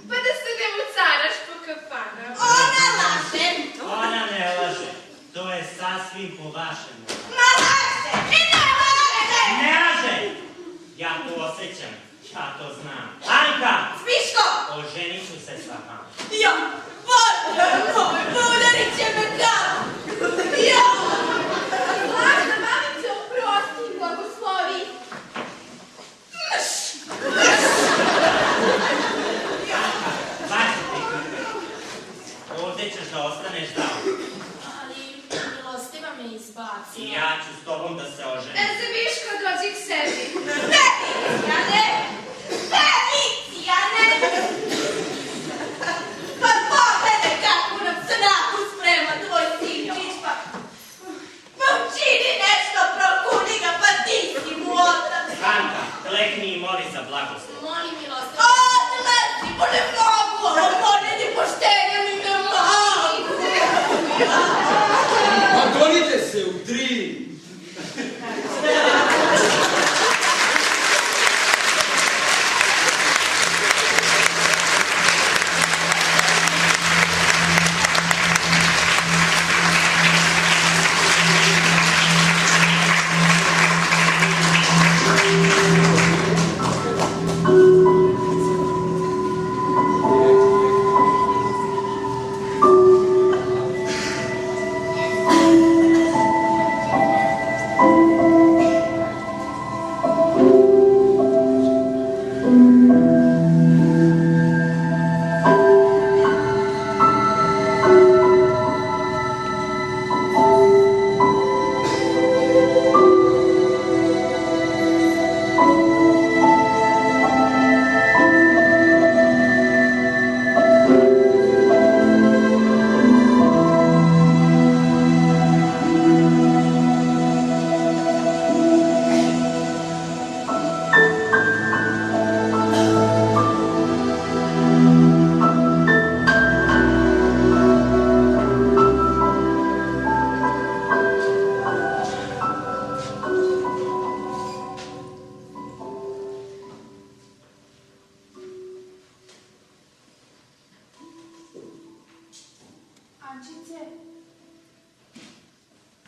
Pa da se ne mucaraš po kafanama. Ona laže. Ona ne laže. To je sasvim po vašemu. Ma laže. I ne laže. Ne laže! Ja to osjećam. Ja to znam. Anka! Zbiško. Oženit ću se sa vama. Ja. Bože moj, poudarit će me kao. Ja. Lažna mamice, oprosti, blagoslovi. Anka, baš ti. Ovdje ćeš da ostaneš tamo. Ali milostiva me izbacila. I ja ću s tobom da se oženim. Se Viško dođi k sebi. Feliciane! Feliciane! Pa pogledaj kako nam se naput sprema tvoj sinčić, pa učini nešto, prokuni ga, pa ti si mu otac. Anka, klekni i moli za blagoslov. Molim milostiv. Odlazi, bo ne mogu, ovo ponedi poštenja mi ne mogu. Pa gonite se u 3.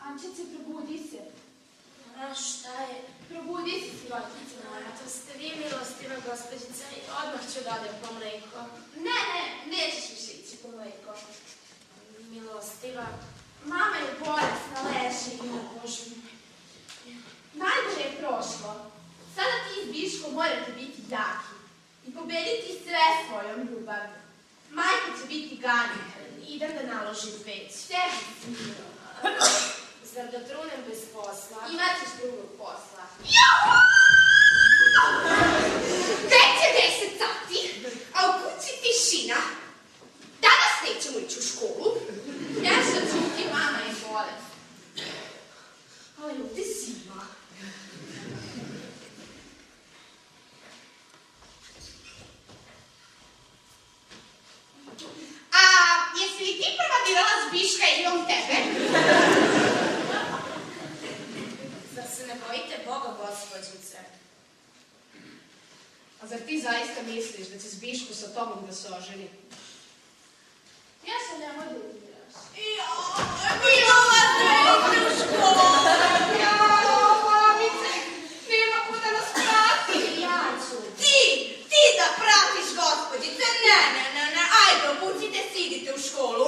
Ančice, probudi se. A šta je? Probudi se, sirotice moja. To ste vi, milostiva gospođica, i odmah ću da odem po mleko. Ne, nećeš više ići po mleko. Milostiva. Mama je bolesna, leži. Bože moj. Najbolje je prošlo. Sada ti i Viško morate biti jaki i pobediti sve svojom ljubavlju. Majka će biti ganjena. Idem da naložim peć. Tebi smiro. Zar da trunem bez posla? Imaćeš drugog posla. Već je 10 sati, a u kući tišina. Danas nećemo ići u školu. Ješa, čuti, mama je bolesna. Ali ovdje zima. A jesi li ti prva dirala Zbiška ili on tebe? Zar se ne bojite Boga, gospođice? A zar ti zaista misliš da će Zbišku sa tobom da se oženi? Ješa, nemoj da igraš. Bilo vas dvojite u školu! Jao, mamice, nema kuda nas prati. Ja ću. Ti da pratiš gospođice, ne, ajde, obucite se, idite u školu.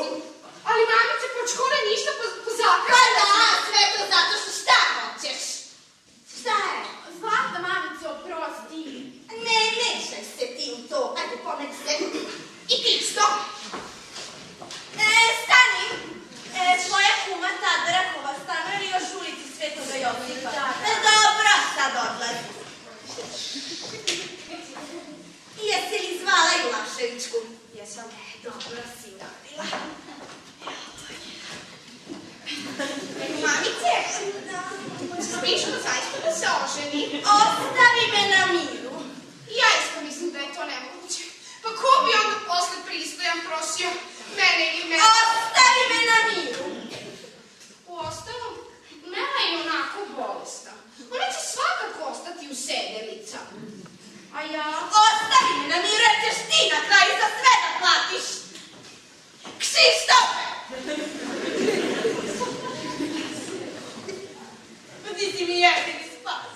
Ali mamice, pod škole ništa po zakonu. Pa da, sve to zato što šta hoćeš? Šta je? Zlatna mamice, oprosti. Ne mešaj se ti u to, ajde pometi se. I ti isto. Stani! Tvoja kuma Taderakova stanuje li još u ulici Svetoga Josipa? Dobro, sad odlazi. Jesi li zvala Julaševićku? Jesam. Dobro si uradila. Mamice, Zbiško zaista da se oženi. Ostavi me na miru. Ja isto mislim da je to nemoguće. Pa ko bi onda posle pristojan prosio mene ili mene? Ostavi me na miru. Uostalom, Mela je onako bolesna. Ona će svakako ostati u sedelica. A ja? Ostavi me na miru, jer ćeš ti na kraju za sve da platiš. Kšištofe! Pa ti si mi jedini spas.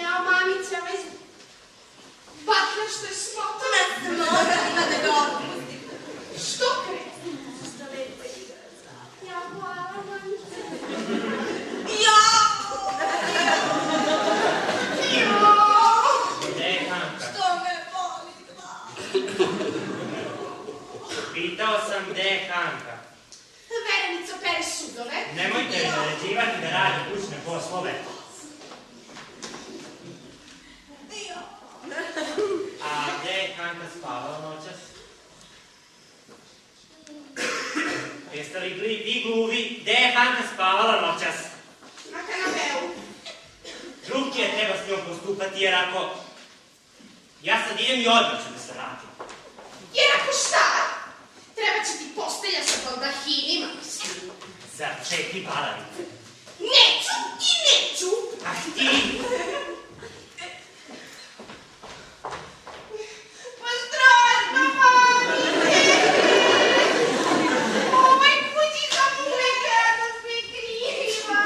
Ja, mamice, ovaj bakler što je smotao. Ne se mora, ima da ga otpusti. Što kre? Što lepo igra. Ja, hvala, mamice. Gde je Hanka? Što me boli glava. Pitao sam gde je Hanka. Verenico pere sudove. Nemojte me naređivati da radi kućne poslove. A gde je Hanka spavala noćas? Jeste li vi gluvi? Gde je Hanka spavala noćas? Na kanapeu. Drugčije treba s njom postupati, jer ako... Ja sad idem i odmah ću da se vratim. Jer ako šta? Treba će ti postelja sa baldahinima, mislim. Zar 4 balavice? Neću i neću. Ah ti! Pa strašno, mamice! Ovoj kući sam uvek rada sve kriva.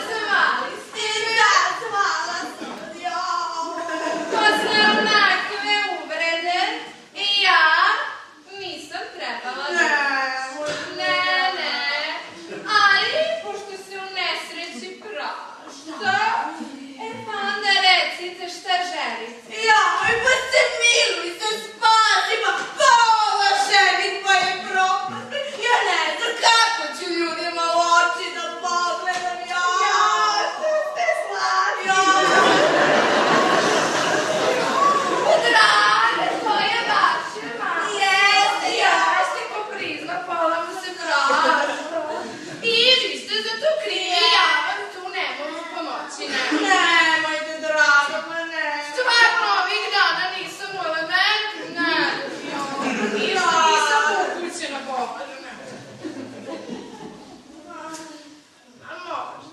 Zvali ste me. Da, zvala sam. Posle onakve uvrede i ja nisam trebala da... Ne. Ali, pošto se u nesreći prašta, pa onda recite šta želite. Jaj, pa se miluj, se spasi, pa pola ženitba je propast. Ja ne znam kako ću ljudima u oči da pogledam, jaj, ste slavi, Drage, tvoje vaše mama. Jeste, Jeste ko prizna, pola mu se prašta. I vi ste za to krivi, ja vam tu ne mogu pomoći, ne. nemojte, draga, ma ne. Stvarno, ovih dana nisam u elementu, ne. Nisam upućena, Bože, ne. A može.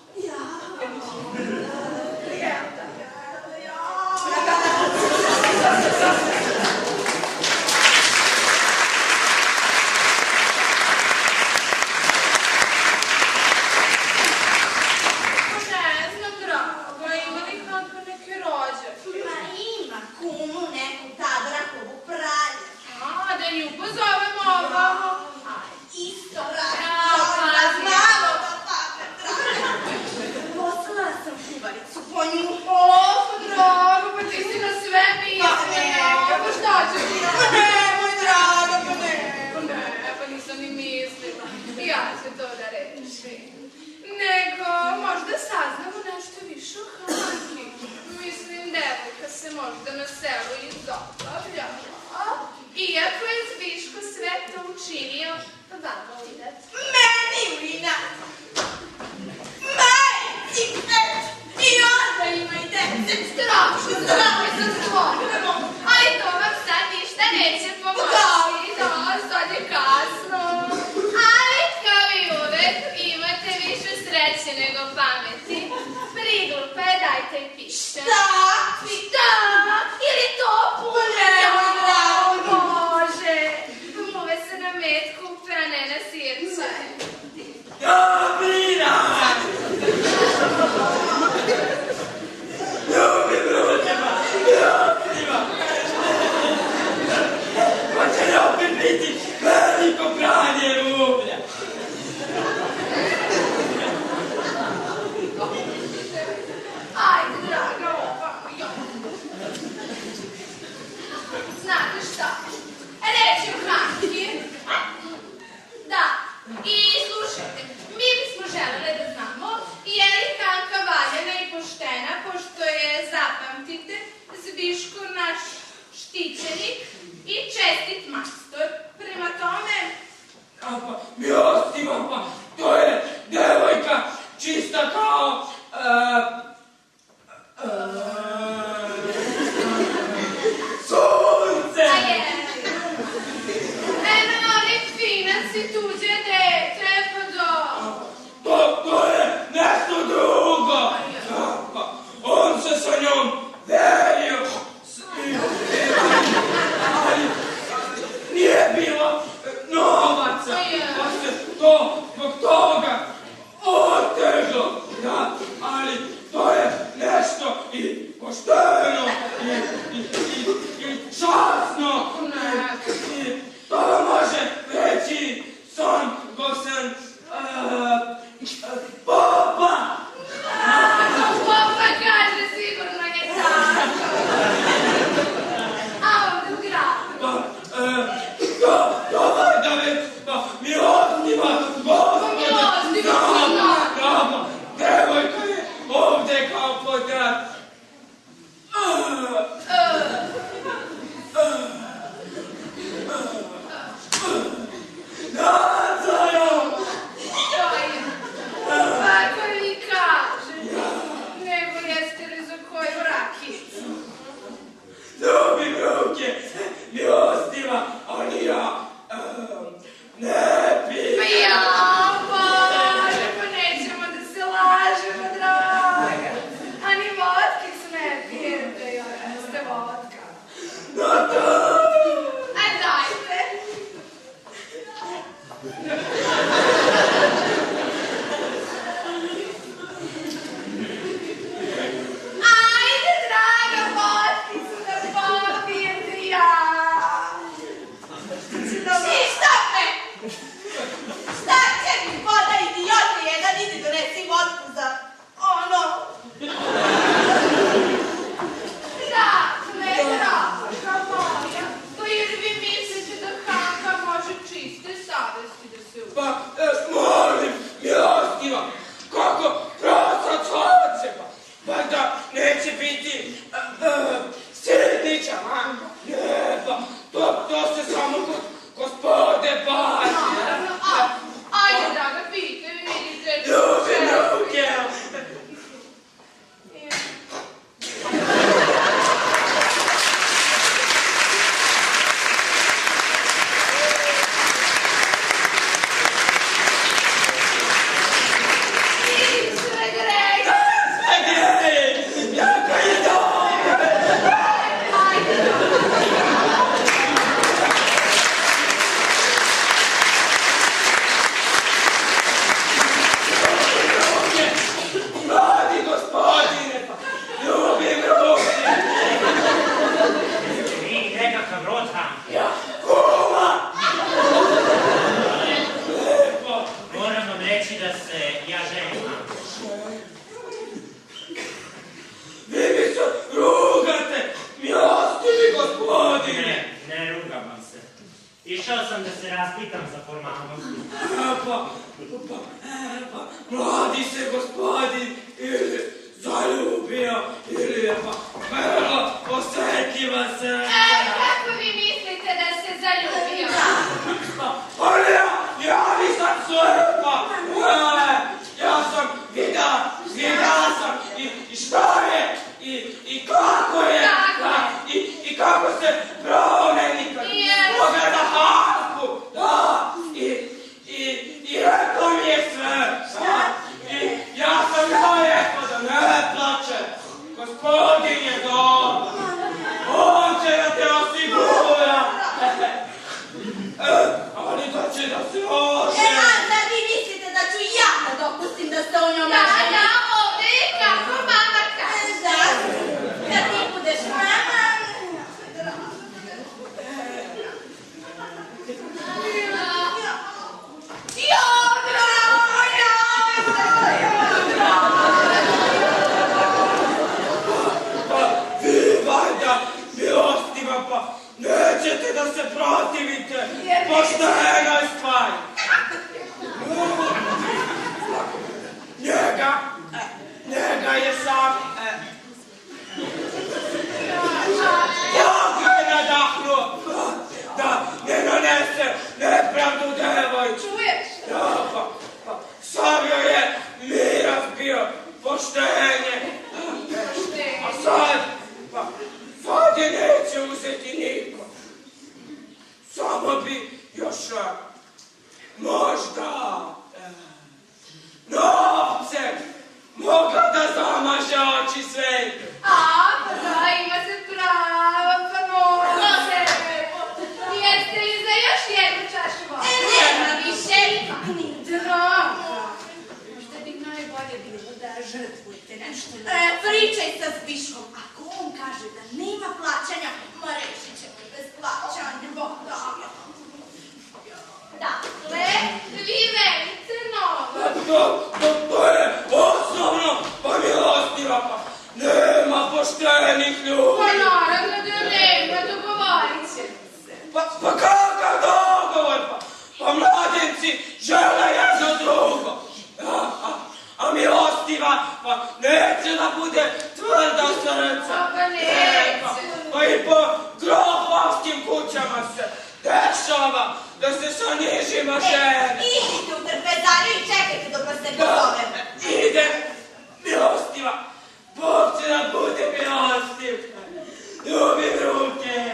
Ne znam, drago, ima li kako neke rođake? Ma ima kumu neku Tadrakovu pralje. A, da nju pozovemo ovamo. Isto radi. Ja, pazi. Malo da padne, draga. Poslala sam kubaricu po nju. Drago, pa ti si na sve mislila. Pa šta ću ti na Ma nemoj, draga, pa ne. Ne, pa nisam ni mislila. Ja ću to da rešim. Nego, možda saznamo nešto više o Hanki. Mislim, devojka se možda na selu i zabavljala. Iako je Zbiško sve to učinio si tuđe dete, pa da. To je nešto drugo. On se sa njom verio. Ali nije bilo novaca. Pa se to zbog toga otežo. Da, ali to je nešto i pošteno i časno. I to može reći son gosen Popa. Popa kaže, sigurno je tako. A ovdje u gradu? Dobar da već milostiva Gospode. Devojka je ovdje kao podrat. Nadzorom! To je. Tako mi kaže. Nego jeste li za koju rakicu? Ljubim ruke, milostiva, ali ja ne pijem. Pa ja, Bože, pa nećemo da se lažemo, draga. A ni vodke su ne pijete, ja jeste vodka. No to! A dajte. Ajde, draga, vodki su da popijete, ja. Stop me! Šta će mi voda, idiote jedan, idi donesi vodku za ono. Da, ne draga moja. Pa jer vi mislite da Hanka može čiste savesti da se uči? Pa, molim, milostiva, kako prasac hoće, pa da neće biti sredniča, ne, pa, to se samo kod Gospode bazi. Naravno, ajde, draga, pijte, vi vidite. Ljubim ruke. Sve grejte. Jako je dobro. Ajde, Mladi gospodine, pa, ljubim ruke. Vi nekakav rod, Hanka. Ja, kuma. Lepo. Moram vam reći da se ja ženim, Hanka. Vi mi se rugate, milostivi gospodine. Ne rugam vam se. Išao sam da se raspitam za formalnosti. Mladi se gospodin ili zaljubio ili je vrlo osjetljiva se. kako vi mislite da se zaljubio? Ali ja nisam slepa. Ja sam videla sam i šta je i kako je i kako se pravne nikad pogleda Hanku. Da, i rekao mi je sve. I ja sam joj rekao da ne plače. Gospodin je dobar. On će da te osigura. Ali da će da se ože. Zar vi mislite da ću ja da dopustim da se o njom Da, ženi? ovdje je kako mama kaže. Da, kad ti budeš mama. Vi valjda, milostiva, pa nećete da se protivite poštenoj stvari. Njega je sam Bog je nadahnuo da ne nanese nepravdu devojču. Čuješ? Da, pa sam joj je miraz bio poštenje. A sad je neće uzeti niko. Samo bi još možda novcem mogla da zamaže oči svete. A, pa da, imate pravo, pa novce. Jeste li za još jednu čašu vode? Nema više. Drago. Možda bi najbolje bilo da žrtvujete nešto. Pričaj sa Zbiškom. Ako on kaže da nema plaćanja, ma reći ćemo bez plaćanja. Dakle, vi velite novo. To je osnovno, pa milostiva, pa nema poštenih ljudi. Pa naravno da nema, dogovorit ćemo se. Pa kakav dogovor, pa mladenci žele jedno drugo. A milostiva, pa neće da bude tvrda srca. Pa neće. Pa i po grofovskim kućama se dešava da se sa nižima žene. Idite u trpezariju i čekajte dok vas se pozovem. Ide milostiva, Bog će da bude milostiv. Ljubim ruke.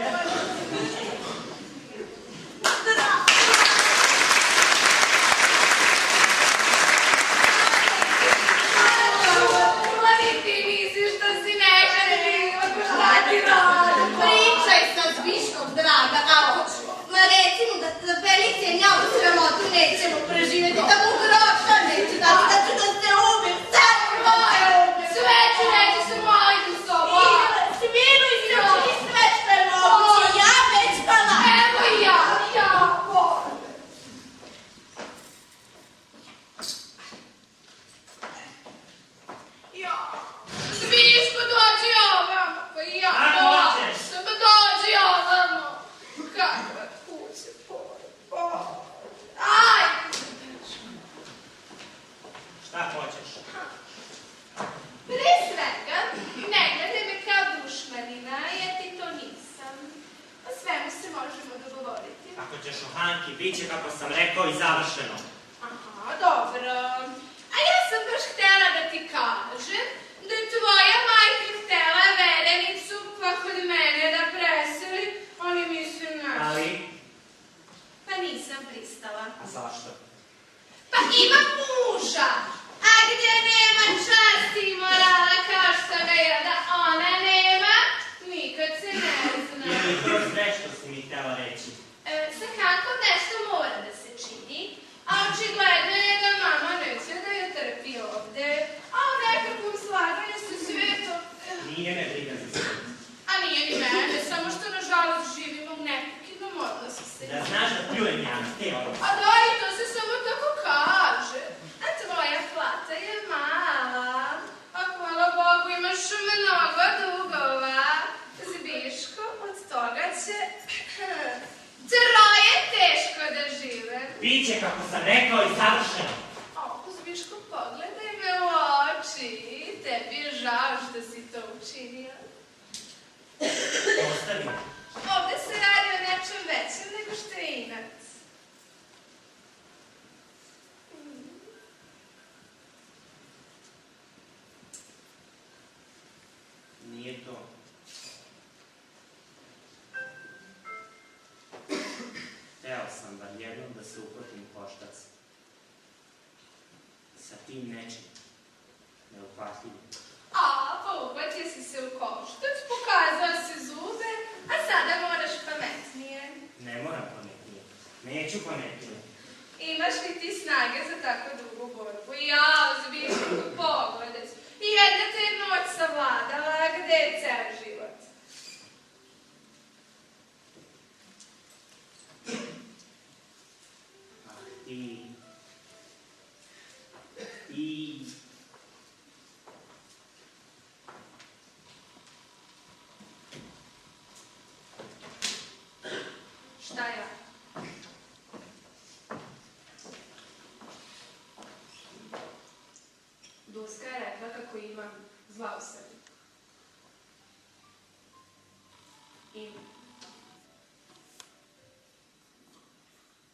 Ti misliš da si nekada, ako šta ti rada? Pričaj sa Zbiškom, draga, a hoću. Ma reci mu da Felicija i njavu sramotu nećemo preživjeti, da mu groša neću dati, da ću da se ubim, samo moje ubim. Sve ću reći sa mojim sobom. Smiluj se, učini sve što je moguće, ja već pala. Evo ja, Zbiško, dođi ovamo. Pa ja, Kako hoćeš? Pa dođi ovamo. Kakva kuće, Ajde. Šta hoćeš? Pre svega, ne gledaj me kao dušmanina, ja ti to nisam. O svemu se možemo dogovoriti. Ako ćeš o Hanki, bit će kako sam rekao i završeno. Aha, dobro. A ja sam baš htjela da ti kažem da je tvoja majka htjela verenicu pa kod mene da preseli, ali mislim ne. Ali, Pa nisam pristala. a zašto? Pa ima muža, a gdje nema časti i morala kao što ga ja da ona nema, nikad se ne zna. Je li to sve što si mi htjela reći? Sa Hankom nešto mora da se čini, a očigledno je da mama neće da je trpi ovde, a u nekakvom slaganju sa svijetom. Nije me briga za sve. A nije ni mene, samo što nažalost živimo u neprekidnom odnosu sa Da njim. znaš da pljujem ja na te odnose. A da, i to se samo tako kaže. A tvoja plata je mala. A hvala Bogu imaš mnogo dugova. Zbiško, od toga će troje teško da žive. Biće kako sam rekao i završeno. O, Zbiško, pogledaj me u oči. Tebi je žao što si to učinio. Ostavi me. Ovde se radi o nečem većem nego što je inac. Nije to. Hteo sam bar jednom da se uhvatim u koštac. Sa tim nečim. Neuhvatljivim. A, pa uhvatio si se u koštac, pokazao si zube, a sada moraš pametnije. Ne moram pametnije. Neću pametnije. Imaš li ti snage za tako dugu borbu? Jao, Zbiško, pogledaj. I jedna te je noć savladala, a gde je ceo život? Ah, ti... I... Šta ja? Duska je rekla kako imam zla u sebi. Imam.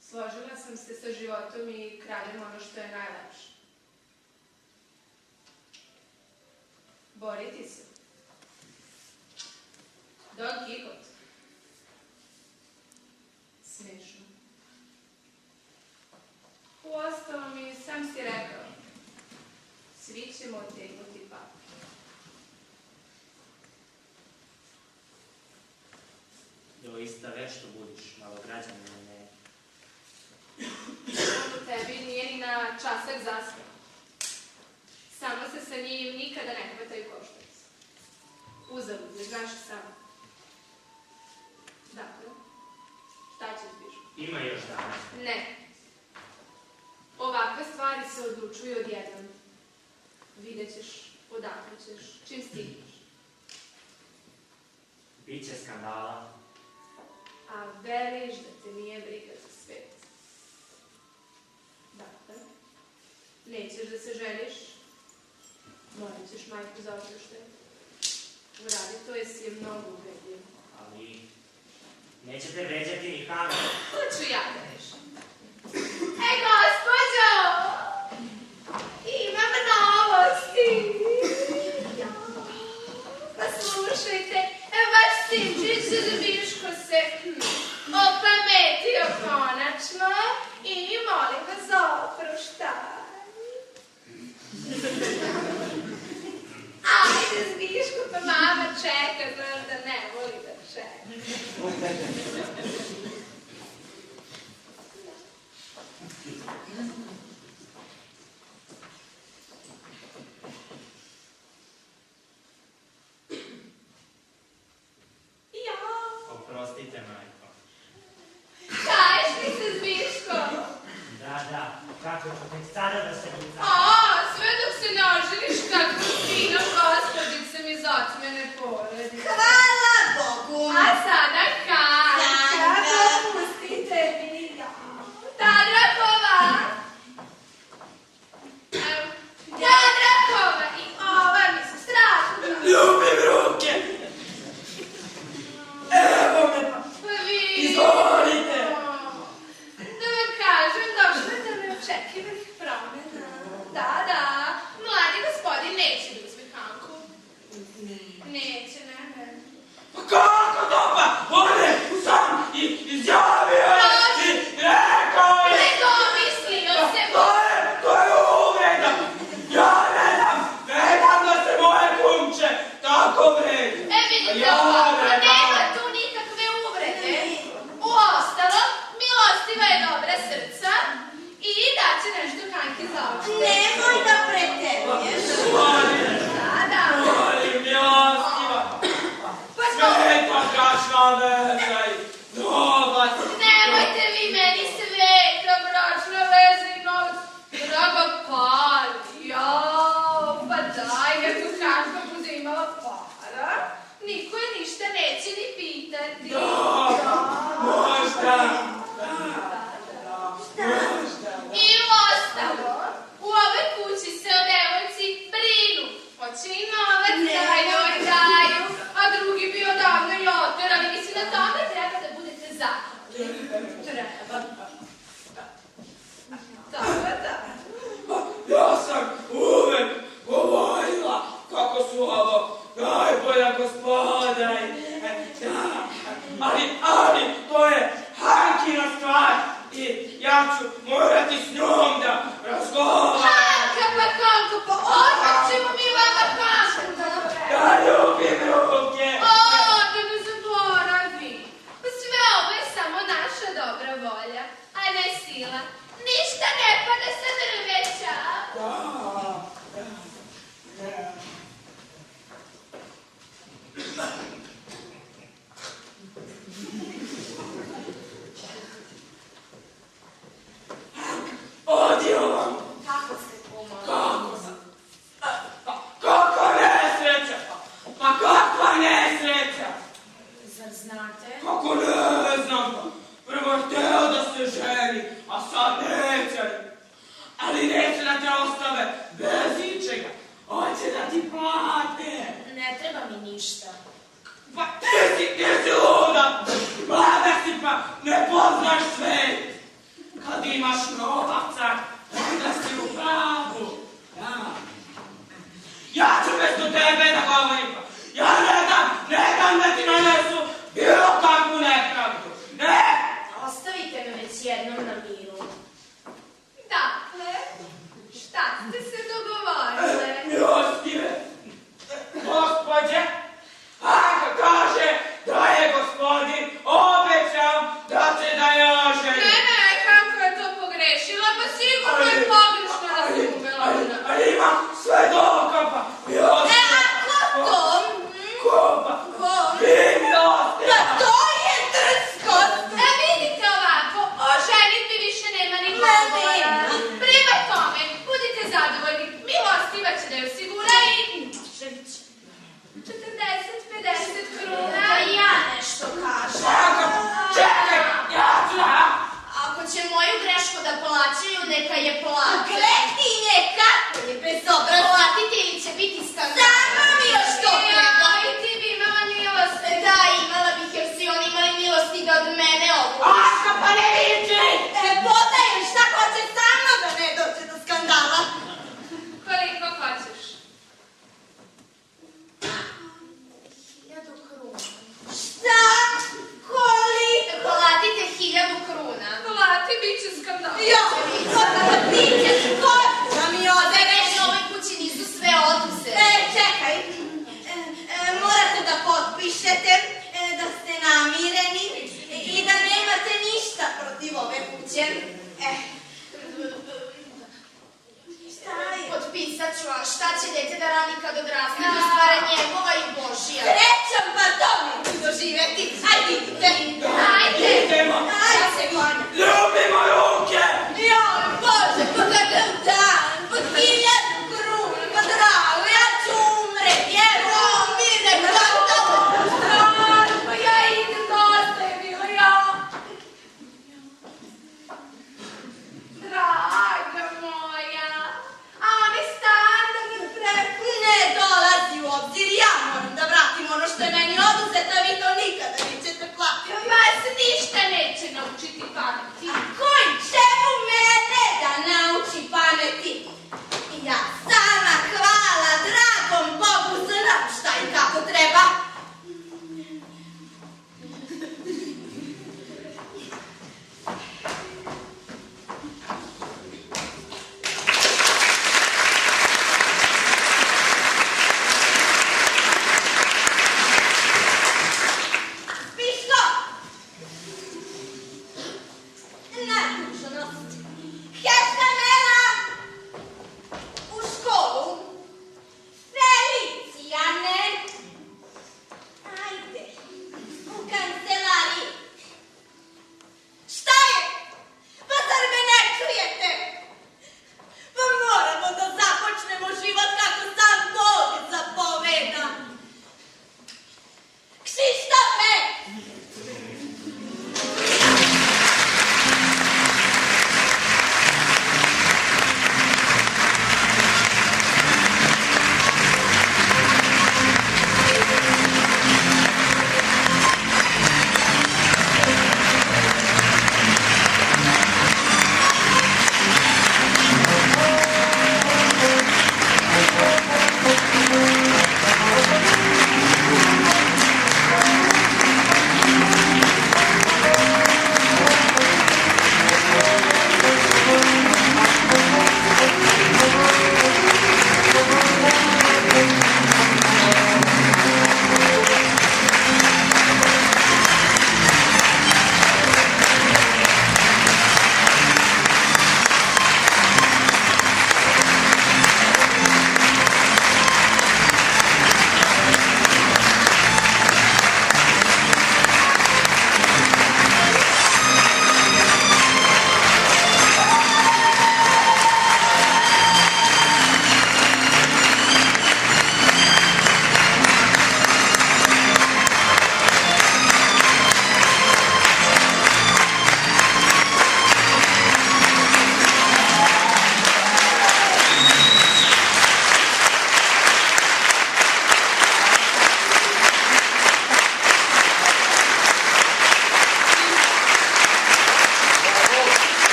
Složila sam se sa životom i kradem ono što je najlepše. Boriti se. Don Kihot. Smešno. Uostalom i sam si rekao. Svi ćemo otegnuti papu. Doista vešto budiš, malograđanina ne. On u tebi nije ni na časak zaspao. Samo se sa njim nikada ne hvataju koštac. Uzalud, ne znaš i samo. Dakle, šta ćeš biš? Ima još dana. Ne. Ovakve stvari se odlučuju odjednom. Vidjet ćeš, odakle ćeš, čim stigneš. Biće skandala. A veriš da te nije briga za svet. Dakle, nećeš da se ženiš, morat ćeš majku za oproštaj. Uradi to jesi je mnogo uvredljivo. Ali nećete vređati ni Hanku. Hoću ja da rešim. Gospođo! Imam novosti! Pa slušajte, vaš sinčić Zbiško se opametio konačno i molim vas za oproštaj. Ajde, Zbiško, pa mama čeka, znaš da ne voli da čeka. Oprostite, majko. Kaješ mi se, Zbiško? Da, kako ću tek sada da se priznam? Sve dok se ne oženiš kako fina gospodica mi zatmene poredi. Hvala Bogu. A sada Kanka, dopustite mi. Tadrakova! Tadrakova i ova mi se strašno. Ljubim ruke! Evo me pa! Pa vi... Izvolite! Da vam kažem, došlo je do neočekivanih promjena. Da, mladi gospodin neće da uzme Hanku. Neće, ne. Pa kako to pa? On je sam izjavio i rekao je... Ne domislio se. To je uvreda! Ja ne dam da se moje kumče tako vredi! Vidite ovako, nema tu nikakve uvrede. Uostalom, milostiva je dobra srca i daće nešto Hanki za očite. Nemoj da pretjeruješ. Da. Molim, milostiva! Sveta bračna veza i novac! Nemojte vi meni sveta bračna veza i novac. Draga pali, pa daj, jer tu Hanka bude imala para. Niko je ništa neće ni pitati. Možda! I ostalo, u ovoj kući se o devojci brinu. Hoće i novac da joj daju, a drugi bi odavno i oterali. Mislim, na tome treba da budete zahvalni. Treba. Da. Ja sam uvek govorila kako su ovo najbolja gospoda ali to je Hankina stvar i ja ću morati s njom da razgovaram. Hanka, pa odmah ćemo mi vama Hanku da napravimo. Ja ljubim ruke. Da ne zaboravi. Pa sve ovo je samo naša dobra volja, a ne sila. Ništa ne pada sa drveća. Odio vam. Kako se pomalo? Kako sam? Kakva nesreća? Pa kakva nesreća? Zar znate? Kako ne znam? Prvo je hteo da se ženi, a sad neće. Ali neće da te ostave bez ičega. Hoće da ti plate. Ne treba mi ništa. Pa ti si luda. Mlada si pa ne poznaš svet. Kad imaš novaca, onda si u pravu. Ja ću bez tebe da govorim. Ja ne dam da ti nanesu bilo kakvu nepravdu. Ne! Ostavite me već jednom na miru. Da, ste se dogovorile? Milostive, gospođe, Hanka kaže da je gospodin obećao da će da je oženi. Ne, kako je to pogrešila, pa sigurno je pogrešno razumela. Ali imam sve dokopa, milostive. A ko to? Kopa, Ko? vi milostive. Pa to je drskost. Vidite ovako, o ženitbi više nema ni govora. nema. Prema tome, budite zadovoljni, milostiva će da je osigura i 40-50 kruna. Da ja nešto kažem. Hanka, čekaj, ja ću da... Ako će moju grešku da plaćaju, neka je plaćaju. Kretine, kako je bezobrazno. Platiti ili će biti skandal. Samo mi još to treba. I ti bi imala milosti. Da, imala bih jer si oni imali milosti da od mene odluči. Hanka, pa ne viči! Podajem šta hoće samo da ne dođe do skandala. Koliko hoćeš? 1000 kruna. Šta? Koliko? Platite 1000 kruna. Plati, bit će skandal. Jo, biće skoro. Da mi odeveš na ovoj kući nisu sve oduse. Čekaj. Morate da potpišete da ste namireni i da nemate ništa protiv ove kuće. Potpisat ću, a šta će dete da radi kad odraste? To je stvar njegova i Božija. Srećan, pa to neću doživeti. Ajde, idite. Ajde. Idemo. Ajde se konja. Ljudi!